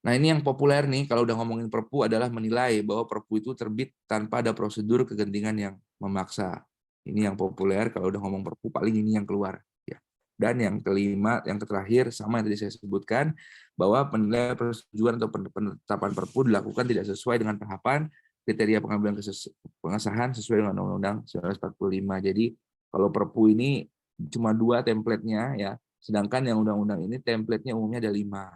Nah, ini yang populer nih kalau udah ngomongin perpu adalah menilai bahwa perpu itu terbit tanpa ada prosedur kegentingan yang memaksa. Ini yang populer kalau udah ngomong perpu, paling ini yang keluar ya. Dan yang kelima, yang terakhir sama yang tadi saya sebutkan, bahwa penilaian persetujuan atau penetapan perpu dilakukan tidak sesuai dengan tahapan kriteria pengambilan pengesahan sesuai dengan Undang-Undang 1945. Jadi kalau perpu ini cuma 2 template-nya ya, sedangkan yang undang-undang ini template-nya umumnya ada 5.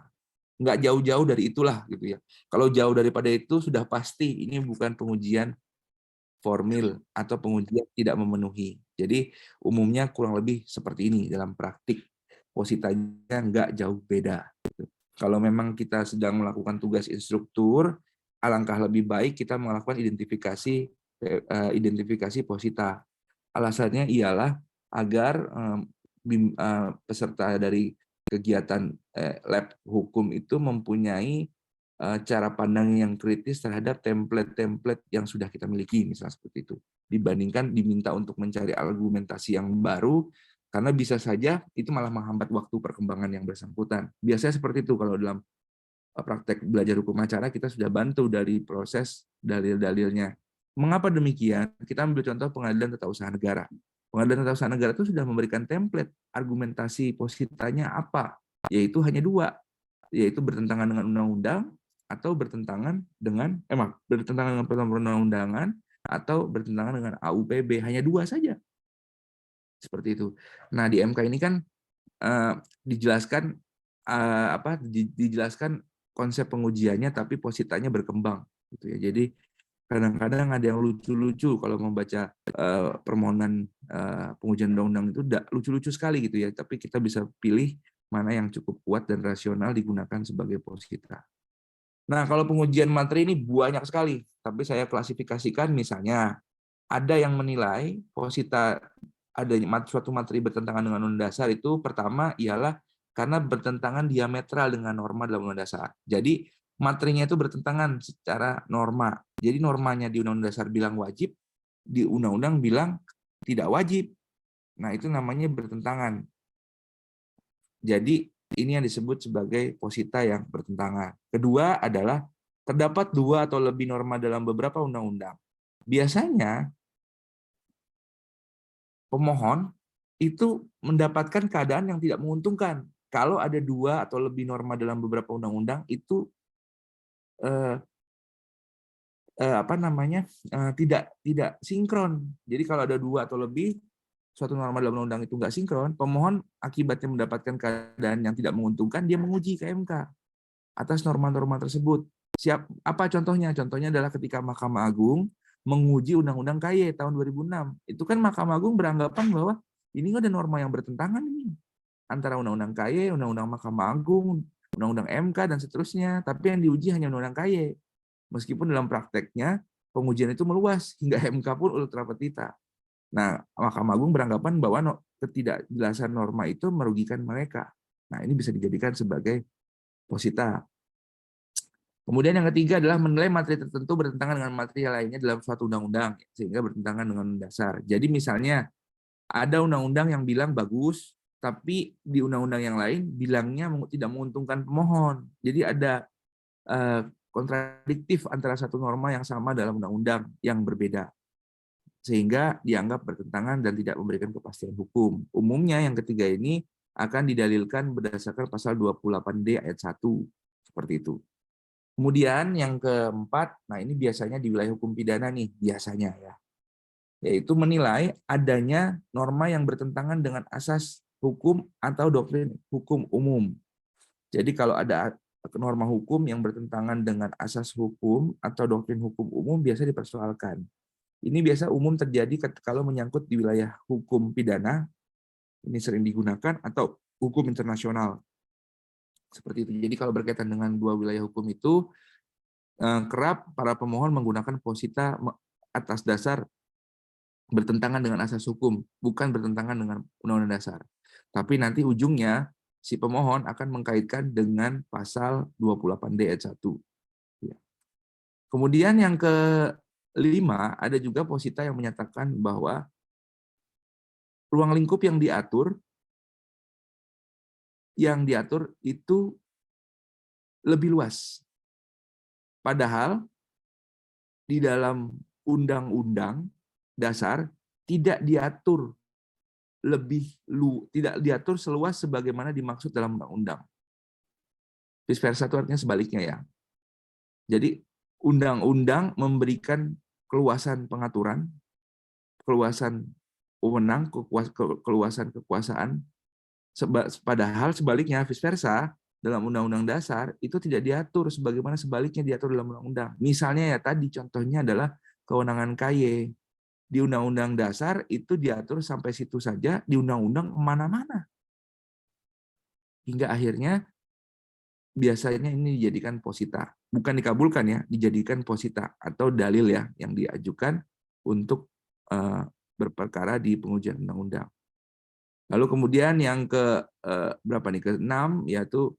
Nggak jauh-jauh dari itulah gitu ya. Kalau jauh daripada itu sudah pasti ini bukan pengujian formil atau pengujian tidak memenuhi. Jadi umumnya kurang lebih seperti ini dalam praktik. Positanya nggak jauh beda. Kalau memang kita sedang melakukan tugas instruktur, alangkah lebih baik kita melakukan identifikasi posita. Alasannya ialah agar peserta dari kegiatan lab hukum itu mempunyai cara pandang yang kritis terhadap template-template yang sudah kita miliki, misalnya seperti itu. Dibandingkan diminta untuk mencari argumentasi yang baru, karena bisa saja itu malah menghambat waktu perkembangan yang bersangkutan. Biasanya seperti itu kalau dalam praktek belajar hukum acara kita sudah bantu dari proses dalil-dalilnya. Mengapa demikian? Kita ambil contoh Pengadilan Tata Usaha Negara. Pengadilan Tata Usaha Negara itu sudah memberikan template argumentasi positanya apa, yaitu hanya dua, yaitu bertentangan dengan undang-undang atau bertentangan dengan bertentangan dengan perundang-undangan atau bertentangan dengan AUPB, hanya dua saja. Seperti itu. Nah, di MK ini kan dijelaskan dijelaskan konsep pengujiannya, tapi positanya berkembang gitu ya. Jadi kadang-kadang ada yang lucu-lucu kalau membaca permohonan pengujian undang-undang itu lucu-lucu sekali gitu ya, tapi kita bisa pilih mana yang cukup kuat dan rasional digunakan sebagai posita. Nah, kalau pengujian materi ini banyak sekali, tapi saya klasifikasikan misalnya ada yang menilai posita adanya suatu materi bertentangan dengan Undang-Undang Dasar itu pertama ialah karena bertentangan diametral dengan norma dalam Undang-Undang Dasar. Jadi materinya itu bertentangan secara norma. Jadi normanya di Undang-Undang Dasar bilang wajib, di Undang-Undang bilang tidak wajib. Nah, itu namanya bertentangan. Jadi ini yang disebut sebagai posita yang bertentangan. Kedua adalah terdapat dua atau lebih norma dalam beberapa undang-undang. Biasanya pemohon itu mendapatkan keadaan yang tidak menguntungkan. Kalau ada dua atau lebih norma dalam beberapa undang-undang itu tidak sinkron. Jadi kalau ada dua atau lebih suatu norma dalam undang-undang itu nggak sinkron, pemohon akibatnya mendapatkan keadaan yang tidak menguntungkan, dia menguji ke MK atas norma-norma tersebut. Apa contohnya? Contohnya adalah ketika Mahkamah Agung menguji Undang-Undang KY tahun 2006. Itu kan Mahkamah Agung beranggapan bahwa ini ada norma yang bertentangan ini antara Undang-Undang KY, Undang-Undang Mahkamah Agung, Undang-Undang MK, dan seterusnya. Tapi yang diuji hanya Undang-Undang KY. Meskipun dalam prakteknya pengujian itu meluas, hingga MK pun ultra petita. Nah, Mahkamah Agung beranggapan bahwa ketidakjelasan norma itu merugikan mereka. Nah, ini bisa dijadikan sebagai posita. Kemudian yang ketiga adalah menilai materi tertentu bertentangan dengan materi lainnya dalam suatu undang-undang, sehingga bertentangan dengan dasar. Jadi misalnya, ada undang-undang yang bilang bagus, tapi di undang-undang yang lain bilangnya tidak menguntungkan pemohon. Jadi ada kontradiktif antara satu norma yang sama dalam undang-undang yang berbeda, sehingga dianggap bertentangan dan tidak memberikan kepastian hukum. Umumnya yang ketiga ini akan didalilkan berdasarkan pasal 28D ayat 1, seperti itu. Kemudian yang keempat, nah ini biasanya di wilayah hukum pidana nih, biasanya ya, yaitu menilai adanya norma yang bertentangan dengan asas hukum atau doktrin hukum umum. Jadi kalau ada norma hukum yang bertentangan dengan asas hukum atau doktrin hukum umum biasa dipersoalkan. Ini biasa umum terjadi kalau menyangkut di wilayah hukum pidana, ini sering digunakan, atau hukum internasional. Seperti itu. Jadi kalau berkaitan dengan dua wilayah hukum itu, kerap para pemohon menggunakan posita atas dasar bertentangan dengan asas hukum, bukan bertentangan dengan Undang-Undang Dasar. Tapi nanti ujungnya si pemohon akan mengkaitkan dengan pasal 28D ayat 1. Kemudian yang kelima, ada juga posita yang menyatakan bahwa ruang lingkup yang diatur itu lebih luas. Padahal di dalam Undang-Undang Dasar tidak diatur tidak diatur seluas sebagaimana dimaksud dalam undang-undang. Vice versa itu artinya sebaliknya ya. Jadi undang-undang memberikan keluasan pengaturan, keluasan wewenang, keluasan kekuasaan, padahal sebaliknya vice versa dalam Undang-Undang Dasar itu tidak diatur sebagaimana sebaliknya diatur dalam undang-undang. Misalnya ya tadi contohnya adalah kewenangan KY. Di Undang-Undang Dasar itu diatur sampai situ saja, di undang-undang kemana-mana. Hingga akhirnya biasanya ini dijadikan posita. Bukan dikabulkan ya, dijadikan posita atau dalil ya yang diajukan untuk berperkara di pengujian undang-undang. Lalu kemudian yang ke-6 yaitu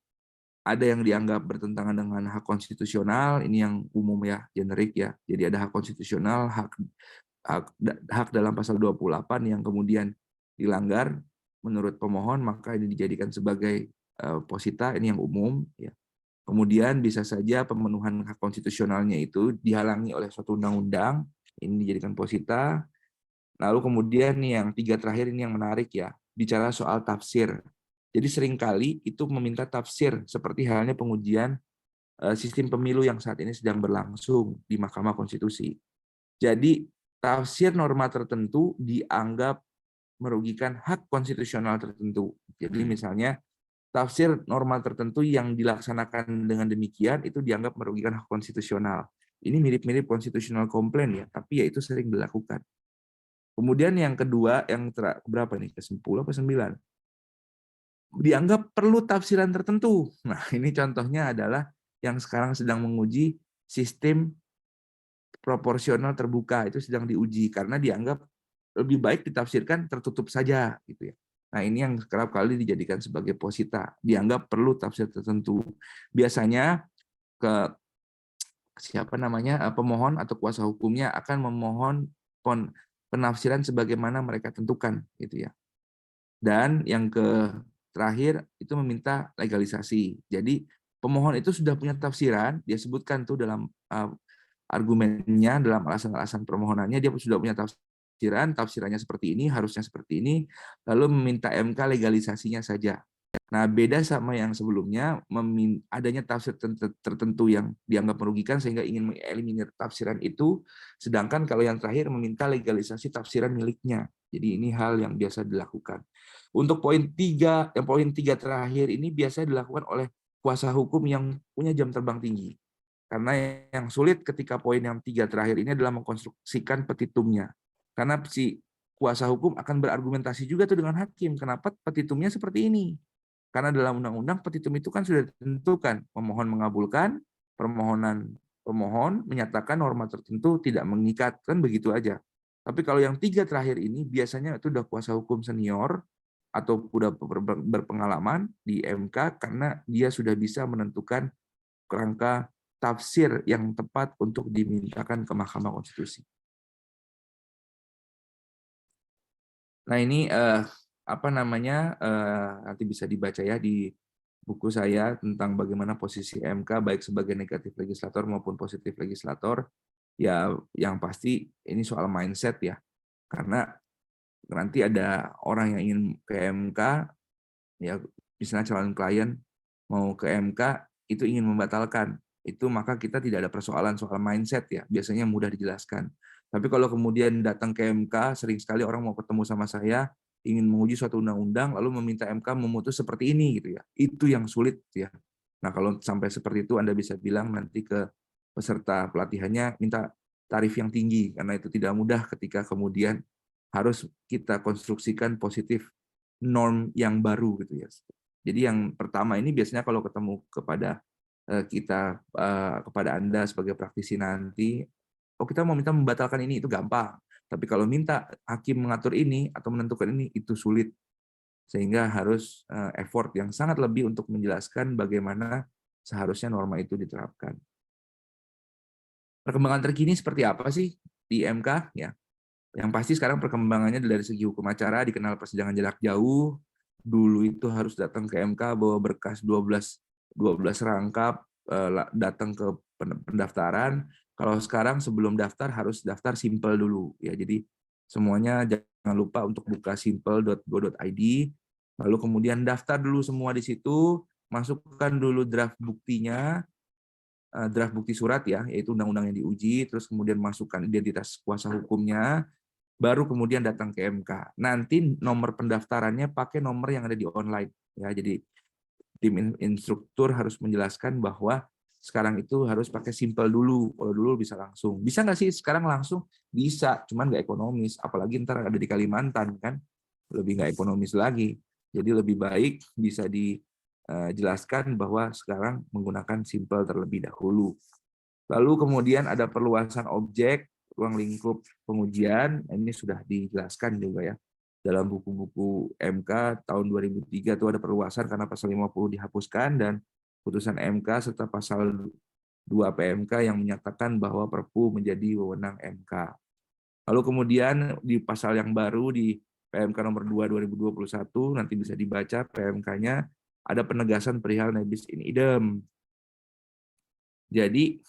ada yang dianggap bertentangan dengan hak konstitusional, ini yang umum ya, generik ya. Jadi ada hak konstitusional, hak dalam pasal 28 yang kemudian dilanggar menurut pemohon, maka ini dijadikan sebagai posita, ini yang umum ya. Kemudian bisa saja pemenuhan hak konstitusionalnya itu dihalangi oleh suatu undang-undang, ini dijadikan posita. Lalu kemudian yang 3 terakhir ini yang menarik ya, bicara soal tafsir. Jadi seringkali itu meminta tafsir seperti halnya pengujian sistem pemilu yang saat ini sedang berlangsung di Mahkamah Konstitusi. Jadi tafsir norma tertentu dianggap merugikan hak konstitusional tertentu. Jadi misalnya tafsir norma tertentu yang dilaksanakan dengan demikian itu dianggap merugikan hak konstitusional. Ini mirip-mirip konstitusional komplain ya, tapi ya itu sering dilakukan. Kemudian yang kedua, yang berapa nih? Ke-10 apa 9? Dianggap perlu tafsiran tertentu. Nah, ini contohnya adalah yang sekarang sedang menguji sistem proporsional terbuka, itu sedang diuji karena dianggap lebih baik ditafsirkan tertutup saja gitu ya. Nah, ini yang kerap kali dijadikan sebagai posita, dianggap perlu tafsir tertentu. Biasanya ke pemohon atau kuasa hukumnya akan memohon penafsiran sebagaimana mereka tentukan gitu ya. Dan yang terakhir itu meminta legalisasi. Jadi pemohon itu sudah punya tafsiran, dia sebutkan tuh dalam argumennya, dalam alasan-alasan permohonannya, dia sudah punya tafsiran, tafsirannya seperti ini, harusnya seperti ini, lalu meminta MK legalisasinya saja. Nah, beda sama yang sebelumnya, adanya tafsir tertentu yang dianggap merugikan sehingga ingin mengeliminir tafsiran itu, sedangkan kalau yang terakhir meminta legalisasi tafsiran miliknya. Jadi ini hal yang biasa dilakukan. Untuk poin 3, yang poin 3 terakhir ini biasanya dilakukan oleh kuasa hukum yang punya jam terbang tinggi. Karena yang sulit ketika poin yang 3 terakhir ini adalah mengkonstruksikan petitumnya. Karena si kuasa hukum akan berargumentasi juga tuh dengan hakim, kenapa petitumnya seperti ini. Karena dalam undang-undang petitum itu kan sudah ditentukan, pemohon mengabulkan, permohonan pemohon menyatakan norma tertentu tidak mengikat, kan begitu aja. Tapi kalau yang 3 terakhir ini biasanya itu udah kuasa hukum senior atau sudah berpengalaman di MK karena dia sudah bisa menentukan kerangka tafsir yang tepat untuk dimintakan ke Mahkamah Konstitusi. Nah ini nanti bisa dibaca ya di buku saya tentang bagaimana posisi MK baik sebagai negatif legislator maupun positif legislator. Ya yang pasti ini soal mindset ya, karena nanti ada orang yang ingin ke MK, ya misalnya calon klien mau ke MK itu ingin membatalkan, itu maka kita tidak ada persoalan soal mindset ya, biasanya mudah dijelaskan. Tapi kalau kemudian datang ke MK, sering sekali orang mau ketemu sama saya, ingin menguji suatu undang-undang, lalu meminta MK memutus seperti ini gitu ya. Itu yang sulit ya. Nah kalau sampai seperti itu Anda bisa bilang nanti ke peserta pelatihannya minta tarif yang tinggi, karena itu tidak mudah ketika kemudian harus kita konstruksikan positif norm yang baru gitu ya. Jadi yang pertama ini biasanya kalau ketemu kepada kepada Anda sebagai praktisi nanti, oh kita mau minta membatalkan ini, itu gampang. Tapi kalau minta hakim mengatur ini atau menentukan ini, itu sulit. Sehingga harus effort yang sangat lebih untuk menjelaskan bagaimana seharusnya norma itu diterapkan. Perkembangan terkini seperti apa sih di MK? Ya, yang pasti sekarang perkembangannya dari segi hukum acara dikenal persidangan jarak jauh. Dulu itu harus datang ke MK bawa berkas 12 rangkap, datang ke pendaftaran. Kalau sekarang sebelum daftar harus daftar simpel dulu ya. Jadi semuanya jangan lupa untuk buka simpel.go.id, lalu kemudian daftar dulu semua di situ, masukkan dulu draft buktinya, draft bukti surat ya, yaitu undang-undang yang diuji, terus kemudian masukkan identitas kuasa hukumnya, baru kemudian datang ke MK. Nanti nomor pendaftarannya pakai nomor yang ada di online ya. Jadi tim instruktur harus menjelaskan bahwa sekarang itu harus pakai simpel dulu. Kalau dulu bisa langsung. Bisa nggak sih sekarang langsung? Bisa, cuman nggak ekonomis. Apalagi ntar ada di Kalimantan kan, lebih nggak ekonomis lagi. Jadi lebih baik bisa dijelaskan bahwa sekarang menggunakan simpel terlebih dahulu. Lalu kemudian ada perluasan objek, ruang lingkup pengujian, ini sudah dijelaskan juga ya. Dalam buku-buku MK tahun 2003 itu ada perluasan karena pasal 50 dihapuskan dan putusan MK serta pasal 2 PMK yang menyatakan bahwa Perpu menjadi wewenang MK. Lalu kemudian di pasal yang baru di PMK nomor 2 2021 nanti bisa dibaca PMK-nya, ada penegasan perihal nebis in idem. Jadi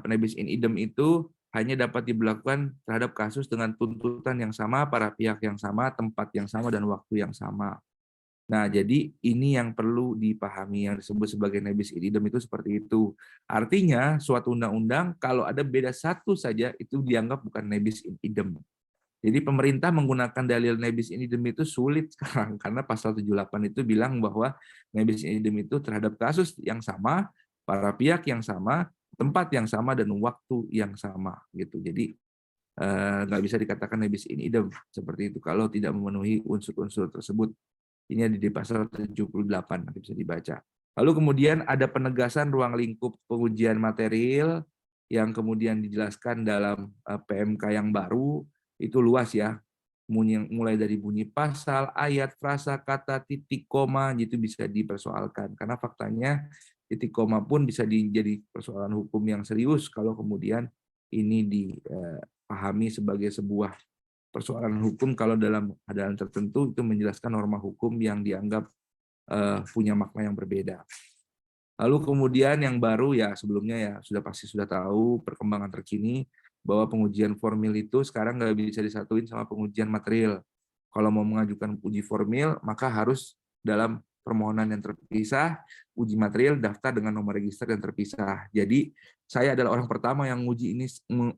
nebis in idem itu hanya dapat diberlakukan terhadap kasus dengan tuntutan yang sama, para pihak yang sama, tempat yang sama, dan waktu yang sama. Nah, jadi ini yang perlu dipahami, yang disebut sebagai nebis in idem itu seperti itu. Artinya, suatu undang-undang kalau ada beda satu saja itu dianggap bukan nebis in idem. Jadi pemerintah menggunakan dalil nebis in idem itu sulit sekarang, karena pasal 78 itu bilang bahwa nebis in idem itu terhadap kasus yang sama, para pihak yang sama, tempat yang sama, dan waktu yang sama gitu. Jadi nggak bisa dikatakan nebis in idem seperti itu kalau tidak memenuhi unsur-unsur tersebut. Ini ada di pasal 78, nanti bisa dibaca. Lalu kemudian ada penegasan ruang lingkup pengujian material yang kemudian dijelaskan dalam PMK yang baru, itu luas ya. Mulai dari bunyi pasal, ayat, frasa, kata, titik, koma, itu bisa dipersoalkan. Karena faktanya titik koma pun bisa jadi persoalan hukum yang serius kalau kemudian ini dipahami sebagai sebuah persoalan hukum kalau dalam keadaan tertentu itu menjelaskan norma hukum yang dianggap punya makna yang berbeda. Lalu kemudian yang baru ya sebelumnya ya pasti sudah tahu perkembangan terkini bahwa pengujian formil itu sekarang nggak bisa disatuin sama pengujian material. Kalau mau mengajukan uji formil maka harus dalam permohonan yang terpisah, uji material daftar dengan nomor register yang terpisah. Jadi saya adalah orang pertama yang menguji ini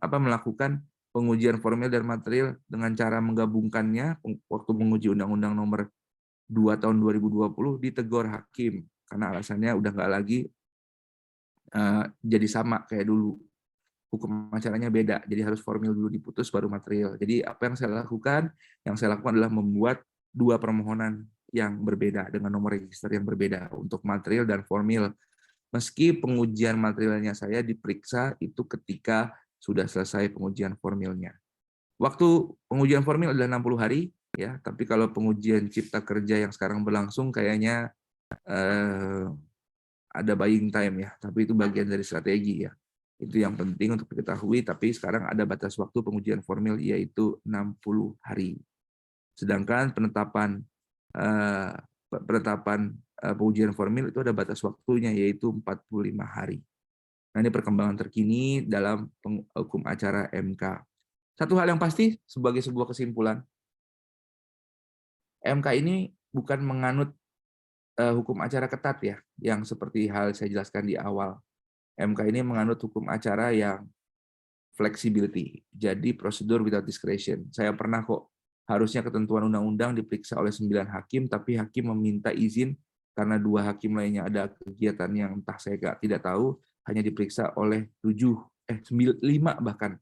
melakukan pengujian formil dan material dengan cara menggabungkannya waktu menguji Undang-Undang Nomor 2 tahun 2020 ditegur hakim karena alasannya udah nggak lagi jadi sama kayak dulu, hukum acaranya beda, jadi harus formil dulu diputus baru material. Jadi apa yang saya lakukan? Yang saya lakukan adalah membuat dua permohonan yang berbeda dengan nomor register yang berbeda untuk material dan formil. Meski pengujian materialnya saya diperiksa itu ketika sudah selesai pengujian formilnya. Waktu pengujian formil adalah 60 hari ya, tapi kalau pengujian cipta kerja yang sekarang berlangsung kayaknya ada buying time ya, tapi itu bagian dari strategi ya. Itu yang penting untuk diketahui, tapi sekarang ada batas waktu pengujian formil yaitu 60 hari. Sedangkan penetapan pengujian formil itu ada batas waktunya yaitu 45 hari. Nah, ini perkembangan terkini dalam hukum acara MK. Satu hal yang pasti sebagai sebuah kesimpulan, MK ini bukan menganut hukum acara ketat ya, yang seperti hal saya jelaskan di awal. MK ini menganut hukum acara yang flexibility, jadi prosedur without discretion. Saya pernah kok, harusnya ketentuan undang-undang diperiksa oleh 9 hakim, tapi hakim meminta izin karena 2 hakim lainnya ada kegiatan yang entah saya tidak tahu, hanya diperiksa oleh 5 bahkan.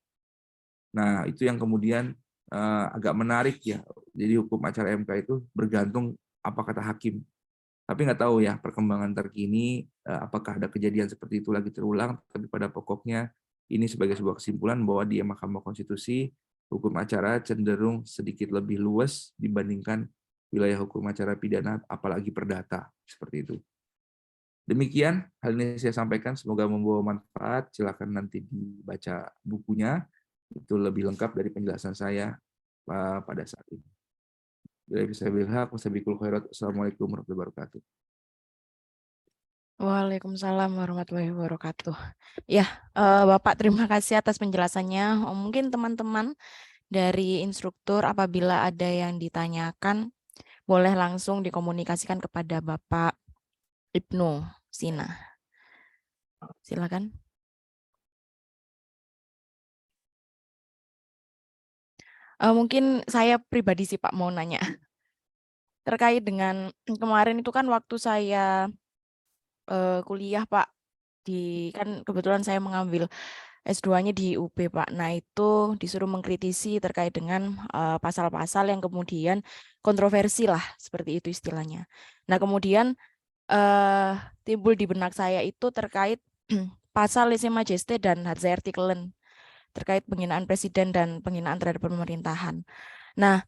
Nah, itu yang kemudian agak menarik ya. Jadi hukum acara MK itu bergantung apa kata hakim. Tapi nggak tahu ya perkembangan terkini apakah ada kejadian seperti itu lagi terulang, tapi pada pokoknya ini sebagai sebuah kesimpulan bahwa di Mahkamah Konstitusi hukum acara cenderung sedikit lebih luas dibandingkan wilayah hukum acara pidana, apalagi perdata, seperti itu. Demikian hal ini saya sampaikan, semoga membawa manfaat. Silakan nanti dibaca bukunya, itu lebih lengkap dari penjelasan saya pada saat ini. Assalamualaikum warahmatullahi wabarakatuh. Waalaikumsalam warahmatullahi wabarakatuh. Ya, Bapak terima kasih atas penjelasannya. Mungkin teman-teman dari instruktur apabila ada yang ditanyakan, boleh langsung dikomunikasikan kepada Bapak Ibnu Sina. Silakan. Mungkin saya pribadi sih Pak mau nanya. Terkait dengan kemarin itu kan waktu saya kuliah Pak, kan kebetulan saya mengambil S2-nya di UB Pak. Nah itu disuruh mengkritisi terkait dengan pasal-pasal yang kemudian kontroversi lah, seperti itu istilahnya. Nah kemudian timbul di benak saya itu terkait pasal lese majeste dan hadza artikelen terkait penghinaan presiden dan penghinaan terhadap pemerintahan. Nah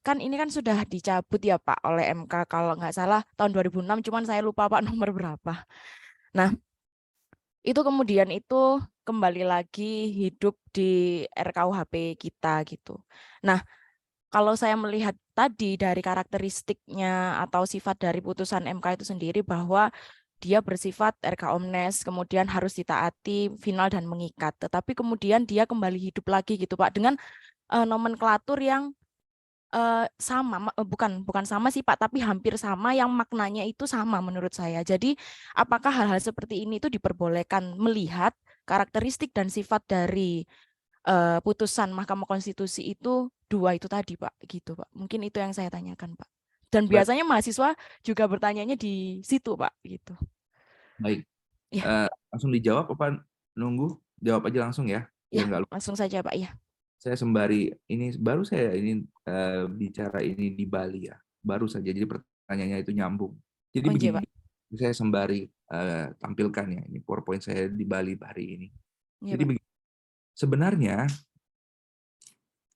kan ini kan sudah dicabut ya Pak oleh MK kalau nggak salah tahun 2006, cuman saya lupa Pak nomor berapa. Nah itu kemudian itu kembali lagi hidup di RKUHP kita gitu. Nah, kalau saya melihat tadi dari karakteristiknya atau sifat dari putusan MK itu sendiri bahwa dia bersifat erga omnes, kemudian harus ditaati, final dan mengikat. Tetapi kemudian dia kembali hidup lagi gitu Pak, dengan nomenklatur yang sama, bukan sama sih Pak, tapi hampir sama, yang maknanya itu sama menurut saya. Jadi apakah hal-hal seperti ini itu diperbolehkan melihat karakteristik dan sifat dari putusan Mahkamah Konstitusi itu dua itu tadi Pak, gitu Pak. Mungkin itu yang saya tanyakan Pak. Dan Baik, biasanya mahasiswa juga bertanyanya di situ Pak, gitu. baik. Ya, Langsung dijawab apa nunggu? Jawab aja langsung ya, biar ya, nggak lupa. langsung saja Pak ya. Saya sembari ini baru saya ini bicara ini di Bali ya, baru saja. Jadi pertanyaannya itu nyambung. Jadi Onje begini, Pak. saya sembari tampilkan ya ini PowerPoint saya di Bali hari ini. Iya Jadi Pak. begini, sebenarnya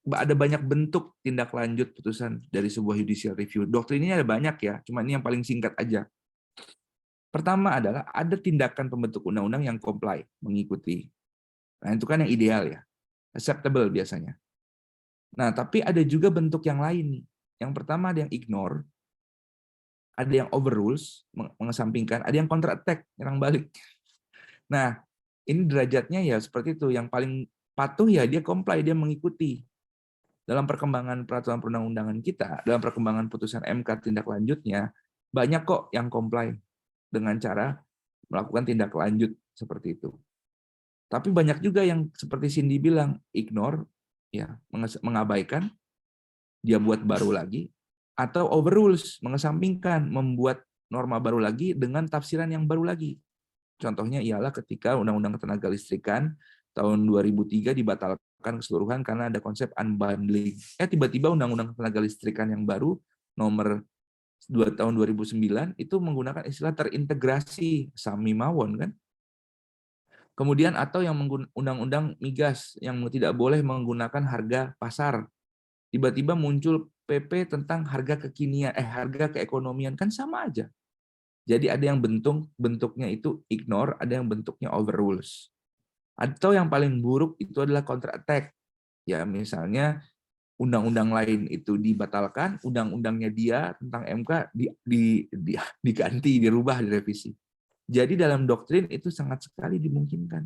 ada banyak bentuk tindak lanjut putusan dari sebuah judicial review. Doktrinnya ada banyak ya, cuma ini yang paling singkat aja. Pertama adalah ada tindakan pembentuk undang-undang yang comply, mengikuti. Nah, itu kan yang ideal ya, acceptable biasanya. Nah, tapi ada juga bentuk yang lain nih. Yang pertama ada yang ignore, ada yang overrules, mengesampingkan, ada yang counter attack, nyerang balik. Nah, ini derajatnya ya seperti itu. Yang paling patuh ya dia comply, dia mengikuti. Dalam perkembangan peraturan perundang-undangan kita, dalam perkembangan putusan MK tindak lanjutnya, banyak kok yang comply dengan cara melakukan tindak lanjut seperti itu. Tapi banyak juga yang seperti Cindy bilang, ignore, ya, mengabaikan, dia buat baru lagi, atau overrules, mengesampingkan, membuat norma baru lagi dengan tafsiran yang baru lagi. Contohnya ialah ketika Undang-Undang Ketenagalistrikan tahun 2003 dibatalkan keseluruhan karena ada konsep unbundling. Tiba-tiba Undang-Undang Ketenagalistrikan yang baru nomor 2 tahun 2009 itu menggunakan istilah terintegrasi Sami Mawon kan. Kemudian atau yang undang-undang migas yang tidak boleh menggunakan harga pasar. Tiba-tiba muncul PP tentang harga kekinian, harga keekonomian, kan sama aja. Jadi ada yang bentuknya itu ignore, ada yang bentuknya overrules. Atau yang paling buruk itu adalah counter attack. Ya misalnya undang-undang lain itu dibatalkan, undang-undangnya dia tentang MK diganti, dirubah, direvisi. Jadi dalam doktrin itu sangat sekali dimungkinkan.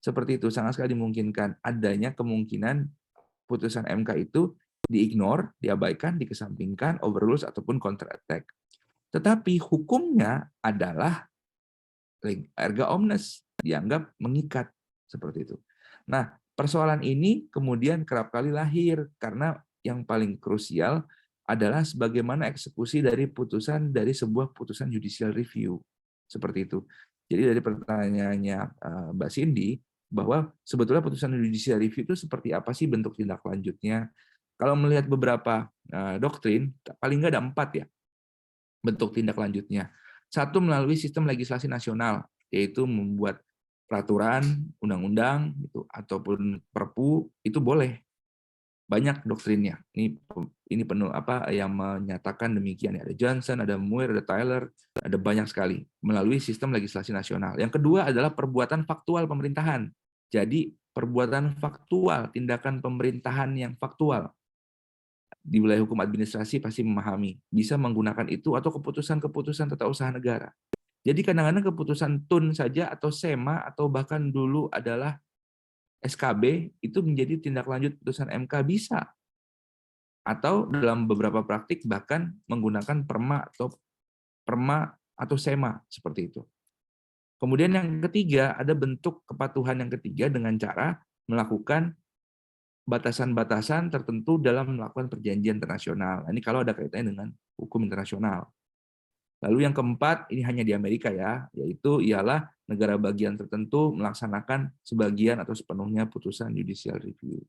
Seperti itu, sangat sekali dimungkinkan adanya kemungkinan putusan MK itu diignore, diabaikan, dikesampingkan, overrules, ataupun counter attack. Tetapi hukumnya adalah erga omnes, dianggap mengikat. Seperti itu. Nah, persoalan ini kemudian kerap kali lahir karena yang paling krusial adalah sebagaimana eksekusi dari putusan dari sebuah putusan judicial review. Seperti itu. Jadi dari pertanyaannya Mbak Cindy, bahwa sebetulnya putusan judicial review itu seperti apa sih bentuk tindak lanjutnya? Kalau melihat beberapa doktrin, paling nggak ada 4 ya bentuk tindak lanjutnya. Satu melalui sistem legislasi nasional, yaitu membuat peraturan, undang-undang, ataupun perpu itu boleh. Banyak doktrinnya. Ini penuh apa yang menyatakan demikian. Ada Johnson, ada Muir, ada Tyler, ada banyak sekali melalui sistem legislasi nasional. Yang kedua adalah perbuatan faktual pemerintahan. Jadi perbuatan faktual, tindakan pemerintahan yang faktual di wilayah hukum administrasi pasti memahami, bisa menggunakan itu atau keputusan-keputusan tata usaha negara. Jadi kadang-kadang keputusan TUN saja atau SEMA atau bahkan dulu adalah SKB itu menjadi tindak lanjut putusan MK bisa. Atau dalam beberapa praktik bahkan menggunakan perma atau SEMA seperti itu. Kemudian yang ketiga, ada bentuk kepatuhan yang ketiga dengan cara melakukan batasan-batasan tertentu dalam melakukan perjanjian internasional. Ini kalau ada kaitannya dengan hukum internasional. Lalu yang keempat, ini hanya di Amerika ya, yaitu ialah negara bagian tertentu melaksanakan sebagian atau sepenuhnya putusan judicial review.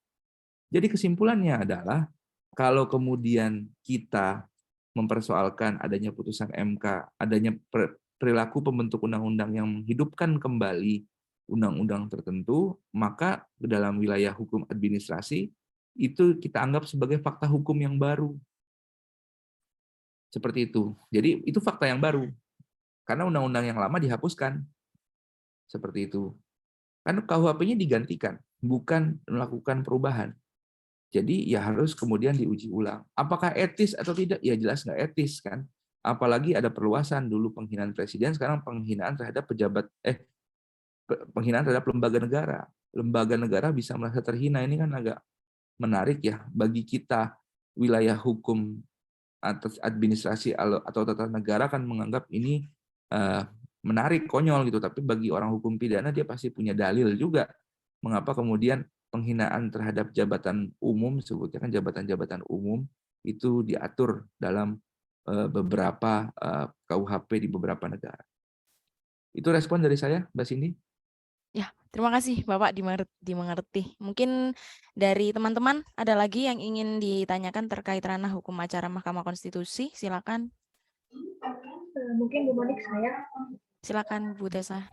Jadi kesimpulannya adalah, kalau kemudian kita mempersoalkan adanya putusan MK, adanya perilaku pembentuk undang-undang yang menghidupkan kembali undang-undang tertentu, maka dalam wilayah hukum administrasi, itu kita anggap sebagai fakta hukum yang baru. Seperti itu. Jadi itu fakta yang baru. Karena undang-undang yang lama dihapuskan. Seperti itu. Kan KUHP-nya digantikan, bukan melakukan perubahan. Jadi ya harus kemudian diuji ulang. Apakah etis atau tidak? Ya jelas nggak etis kan. Apalagi ada perluasan, dulu penghinaan presiden, sekarang penghinaan terhadap penghinaan terhadap lembaga negara. Lembaga negara bisa merasa terhina, ini kan agak menarik ya bagi kita. Wilayah hukum atas administrasi atau tata negara kan menganggap ini menarik, konyol gitu, tapi bagi orang hukum pidana dia pasti punya dalil juga mengapa kemudian penghinaan terhadap jabatan umum, sebutnya kan jabatan-jabatan umum, itu diatur dalam beberapa KUHP di beberapa negara. Itu respon dari saya, Mbak Cindy. Ya, terima kasih Bapak, dimengerti. Mungkin dari teman-teman ada lagi yang ingin ditanyakan terkait ranah hukum acara Mahkamah Konstitusi? Silakan. Mungkin Bu Monik saya. Silakan Bu Tessa.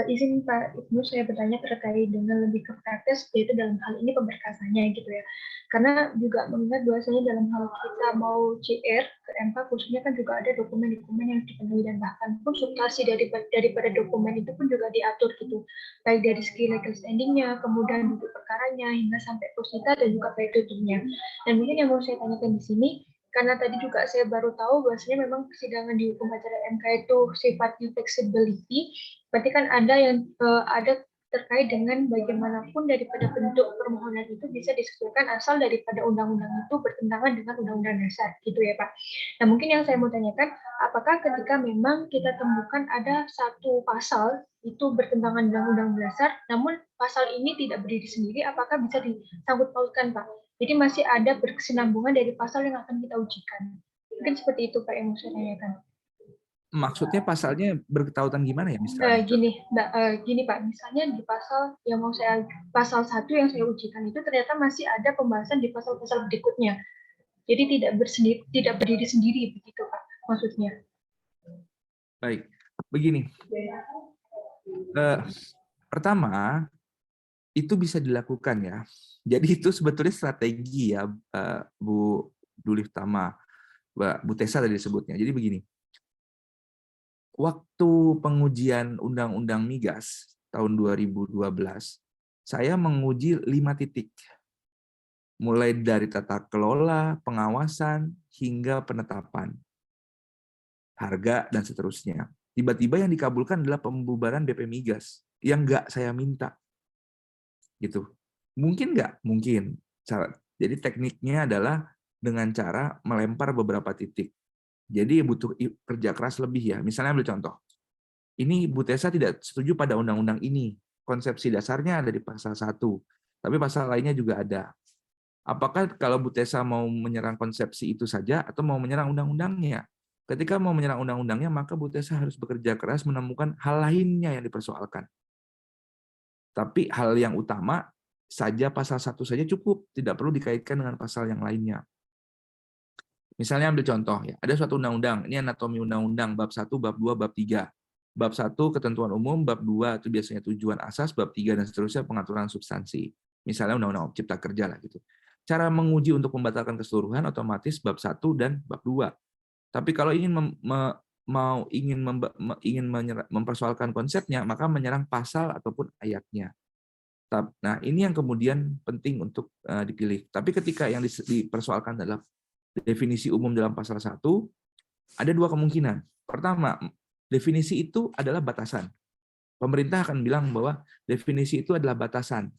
Izin Pak Ibnu saya bertanya terkait dengan lebih ke praktis, yaitu dalam hal ini pemberkasannya gitu ya. Karena juga mengingat bahwasanya dalam hal kita mau CR ke MK khususnya kan juga ada dokumen-dokumen yang dipenuhi, dan bahkan pun substansi daripada dokumen itu pun juga diatur gitu. Baik dari segi legal standing-nya, kemudian duduk perkaranya, hingga sampai posita dan juga petitunya. Dan mungkin yang mau saya tanyakan di sini, karena tadi juga saya baru tahu bahwasanya memang persidangan di hukum acara MK itu sifatnya flexibility. Berarti kan ada yang ada terkait dengan bagaimanapun daripada bentuk permohonan itu bisa disesuaikan asal daripada undang-undang itu bertentangan dengan undang-undang dasar, gitu ya Pak. Nah mungkin yang saya mau tanyakan, apakah ketika memang kita temukan ada satu pasal itu bertentangan dengan undang-undang dasar, namun pasal ini tidak berdiri sendiri, apakah bisa disangkut pautkan Pak? Jadi masih ada berkesinambungan dari pasal yang akan kita ujikan. Mungkin seperti itu Pak yang mau saya tanyakan. Maksudnya pasalnya bertautan gimana ya misalnya? Gini Pak, misalnya di pasal yang mau saya pasal 1 yang saya ujikan itu ternyata masih ada pembahasan di pasal-pasal berikutnya. Jadi tidak berdiri sendiri begitu Pak maksudnya. Baik, begini. Pertama, itu bisa dilakukan ya. Jadi itu sebetulnya strategi ya, Bu Dulif Tama, Bu Tessa tadi disebutnya. Jadi begini. Waktu pengujian Undang-Undang Migas tahun 2012, saya menguji 5 titik. Mulai dari tata kelola, pengawasan, hingga penetapan harga, dan seterusnya. Tiba-tiba yang dikabulkan adalah pembubaran BP Migas, yang nggak saya minta. Gitu. Mungkin nggak? Mungkin. Jadi tekniknya adalah dengan cara melempar beberapa titik. Jadi butuh kerja keras lebih ya. Misalnya ambil contoh. Ini Bu Tessa tidak setuju pada undang-undang ini. Konsepsi dasarnya ada di pasal 1. Tapi pasal lainnya juga ada. Apakah kalau Bu Tessa mau menyerang konsepsi itu saja atau mau menyerang undang-undangnya? Ketika mau menyerang undang-undangnya, maka Bu Tessa harus bekerja keras menemukan hal lainnya yang dipersoalkan. Tapi hal yang utama saja pasal 1 saja cukup, tidak perlu dikaitkan dengan pasal yang lainnya. Misalnya ambil contoh ya, ada suatu undang-undang, ini anatomi undang-undang bab 1, bab 2, bab 3. Bab 1 ketentuan umum, bab 2 itu biasanya tujuan asas, bab 3 dan seterusnya pengaturan substansi. Misalnya undang-undang cipta kerja lah gitu. Cara menguji untuk membatalkan keseluruhan otomatis bab 1 dan bab 2. Tapi kalau ingin mempersoalkan konsepnya, maka menyerang pasal ataupun ayatnya. Nah, ini yang kemudian penting untuk dipilih. Tapi ketika yang dipersoalkan adalah definisi umum dalam pasal 1, ada 2 kemungkinan. Pertama, definisi itu adalah batasan. Pemerintah akan bilang bahwa definisi itu adalah batasan.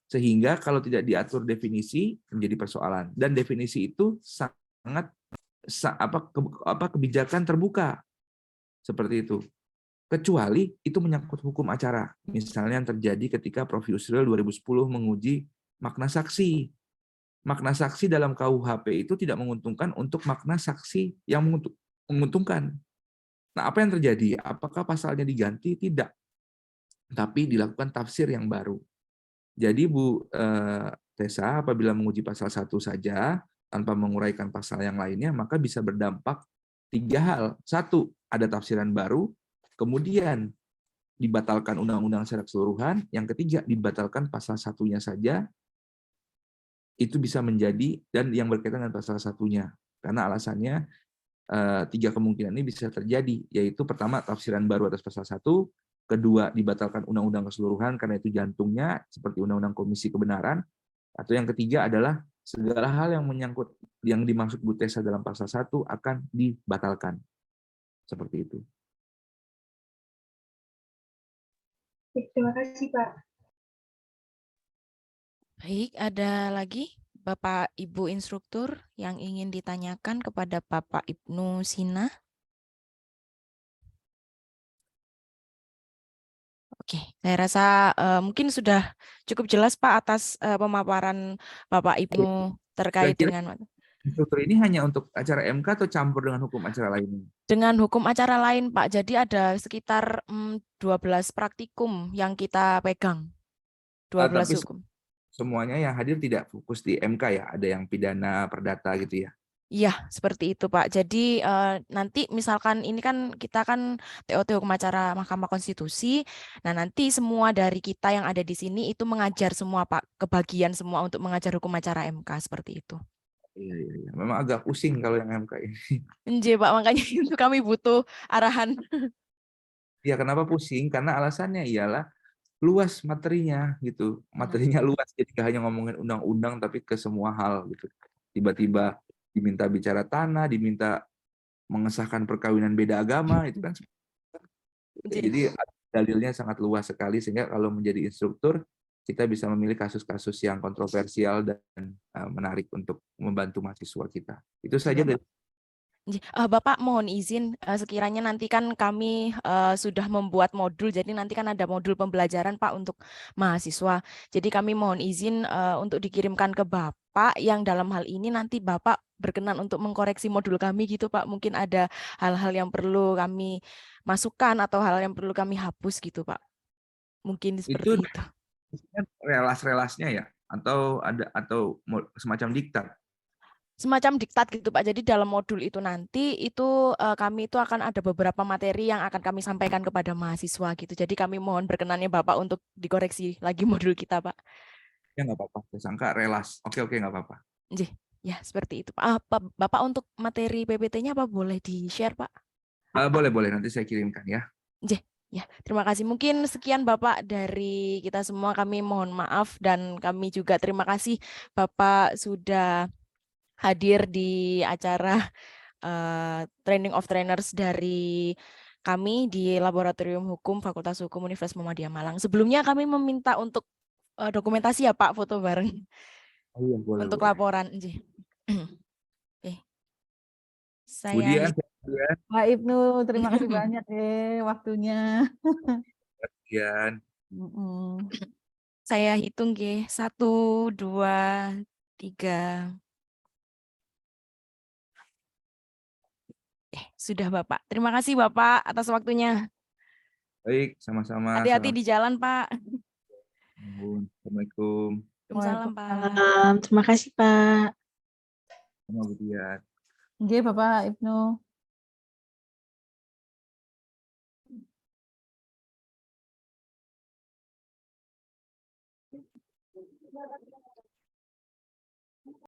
Sehingga kalau tidak diatur definisi menjadi persoalan. Dan definisi itu sangat kebijakan terbuka. Seperti itu. Kecuali itu menyangkut hukum acara. Misalnya yang terjadi ketika Prof. Yusril 2010 menguji makna saksi. Makna saksi dalam KUHP itu tidak menguntungkan untuk makna saksi yang menguntungkan. Nah, apa yang terjadi? Apakah pasalnya diganti? Tidak. Tapi dilakukan tafsir yang baru. Jadi Bu Tessa, apabila menguji pasal 1 saja, tanpa menguraikan pasal yang lainnya, maka bisa berdampak 3 hal. 1, ada tafsiran baru. Kemudian dibatalkan undang-undang secara keseluruhan. Yang ketiga, dibatalkan pasal 1-nya saja. Itu bisa menjadi, dan yang berkaitan dengan pasal 1-nya. Karena alasannya 3 kemungkinan ini bisa terjadi, yaitu pertama, tafsiran baru atas pasal 1, kedua, dibatalkan undang-undang keseluruhan karena itu jantungnya, seperti undang-undang komisi kebenaran, atau yang ketiga adalah segala hal yang menyangkut yang dimaksud Bu Tessa dalam pasal 1 akan dibatalkan. Seperti itu. Terima kasih, Pak. Baik, ada lagi Bapak Ibu instruktur yang ingin ditanyakan kepada Bapak Ibnu Sina? Oke, saya rasa mungkin sudah cukup jelas Pak atas pemaparan Bapak Ibnu terkait Kira-kira dengan instruktur ini hanya untuk acara MK atau campur dengan hukum acara lainnya? hukum acara lain Pak. Jadi ada sekitar 12 praktikum yang kita pegang. 12 Tapi hukum. semuanya yang hadir tidak fokus di MK ya, ada yang pidana, perdata gitu ya. Iya, seperti itu Pak. Jadi nanti misalkan ini kan kita kan TOT hukum acara Mahkamah Konstitusi. Nah, nanti semua dari kita yang ada di sini itu mengajar semua Pak, kebagian semua untuk mengajar hukum acara MK seperti itu. Iya, iya, iya. Memang agak pusing kalau yang MK ini. Nje Pak, makanya itu kami butuh arahan. Ya, kenapa pusing? Karena alasannya ialah luas materinya gitu. Materinya luas, jadi nggak hanya ngomongin undang-undang tapi ke semua hal gitu. Tiba-tiba diminta bicara tanah, diminta mengesahkan perkawinan beda agama, itu kan. Jadi dalilnya sangat luas sekali sehingga kalau menjadi instruktur kita bisa memilih kasus-kasus yang kontroversial dan menarik untuk membantu mahasiswa kita. Itu saja dari Bapak mohon izin sekiranya nanti kan kami sudah membuat modul, jadi nanti kan ada modul pembelajaran Pak untuk mahasiswa. Jadi kami mohon izin untuk dikirimkan ke Bapak yang dalam hal ini nanti Bapak berkenan untuk mengkoreksi modul kami gitu Pak. Mungkin ada hal-hal yang perlu kami masukkan atau hal yang perlu kami hapus gitu Pak. Mungkin itu seperti itu. relas-relasnya ya atau semacam diktat. Semacam diktat gitu Pak. Jadi dalam modul itu nanti itu kami itu akan ada beberapa materi yang akan kami sampaikan kepada mahasiswa gitu. Jadi kami mohon berkenannya Bapak untuk dikoreksi lagi modul kita Pak. Ya nggak apa-apa, saya sangka relas. Oke nggak apa-apa. Ya seperti itu Pak. Bapak untuk materi PPT-nya apa boleh di-share Pak? Boleh nanti saya kirimkan ya. Ya, terima kasih. Mungkin sekian Bapak dari kita semua. Kami mohon maaf dan kami juga terima kasih Bapak sudah hadir di acara Training of Trainers dari kami di Laboratorium Hukum Fakultas Hukum Universitas Muhammadiyah Malang. Sebelumnya kami meminta untuk dokumentasi ya Pak, foto bareng Oh iya, boleh. untuk laporan. Oke. Saya Budian, Pak Ibnu, terima kasih banyak waktunya. Budian. Saya hitung 1, 2, 3. Sudah Bapak. Terima kasih Bapak atas waktunya. Baik, sama-sama. Hati-hati di jalan Pak. Assalamualaikum. Waalaikumsalam Pak. Terima kasih Pak. Sama Budian. Oke Bapak Ibnu.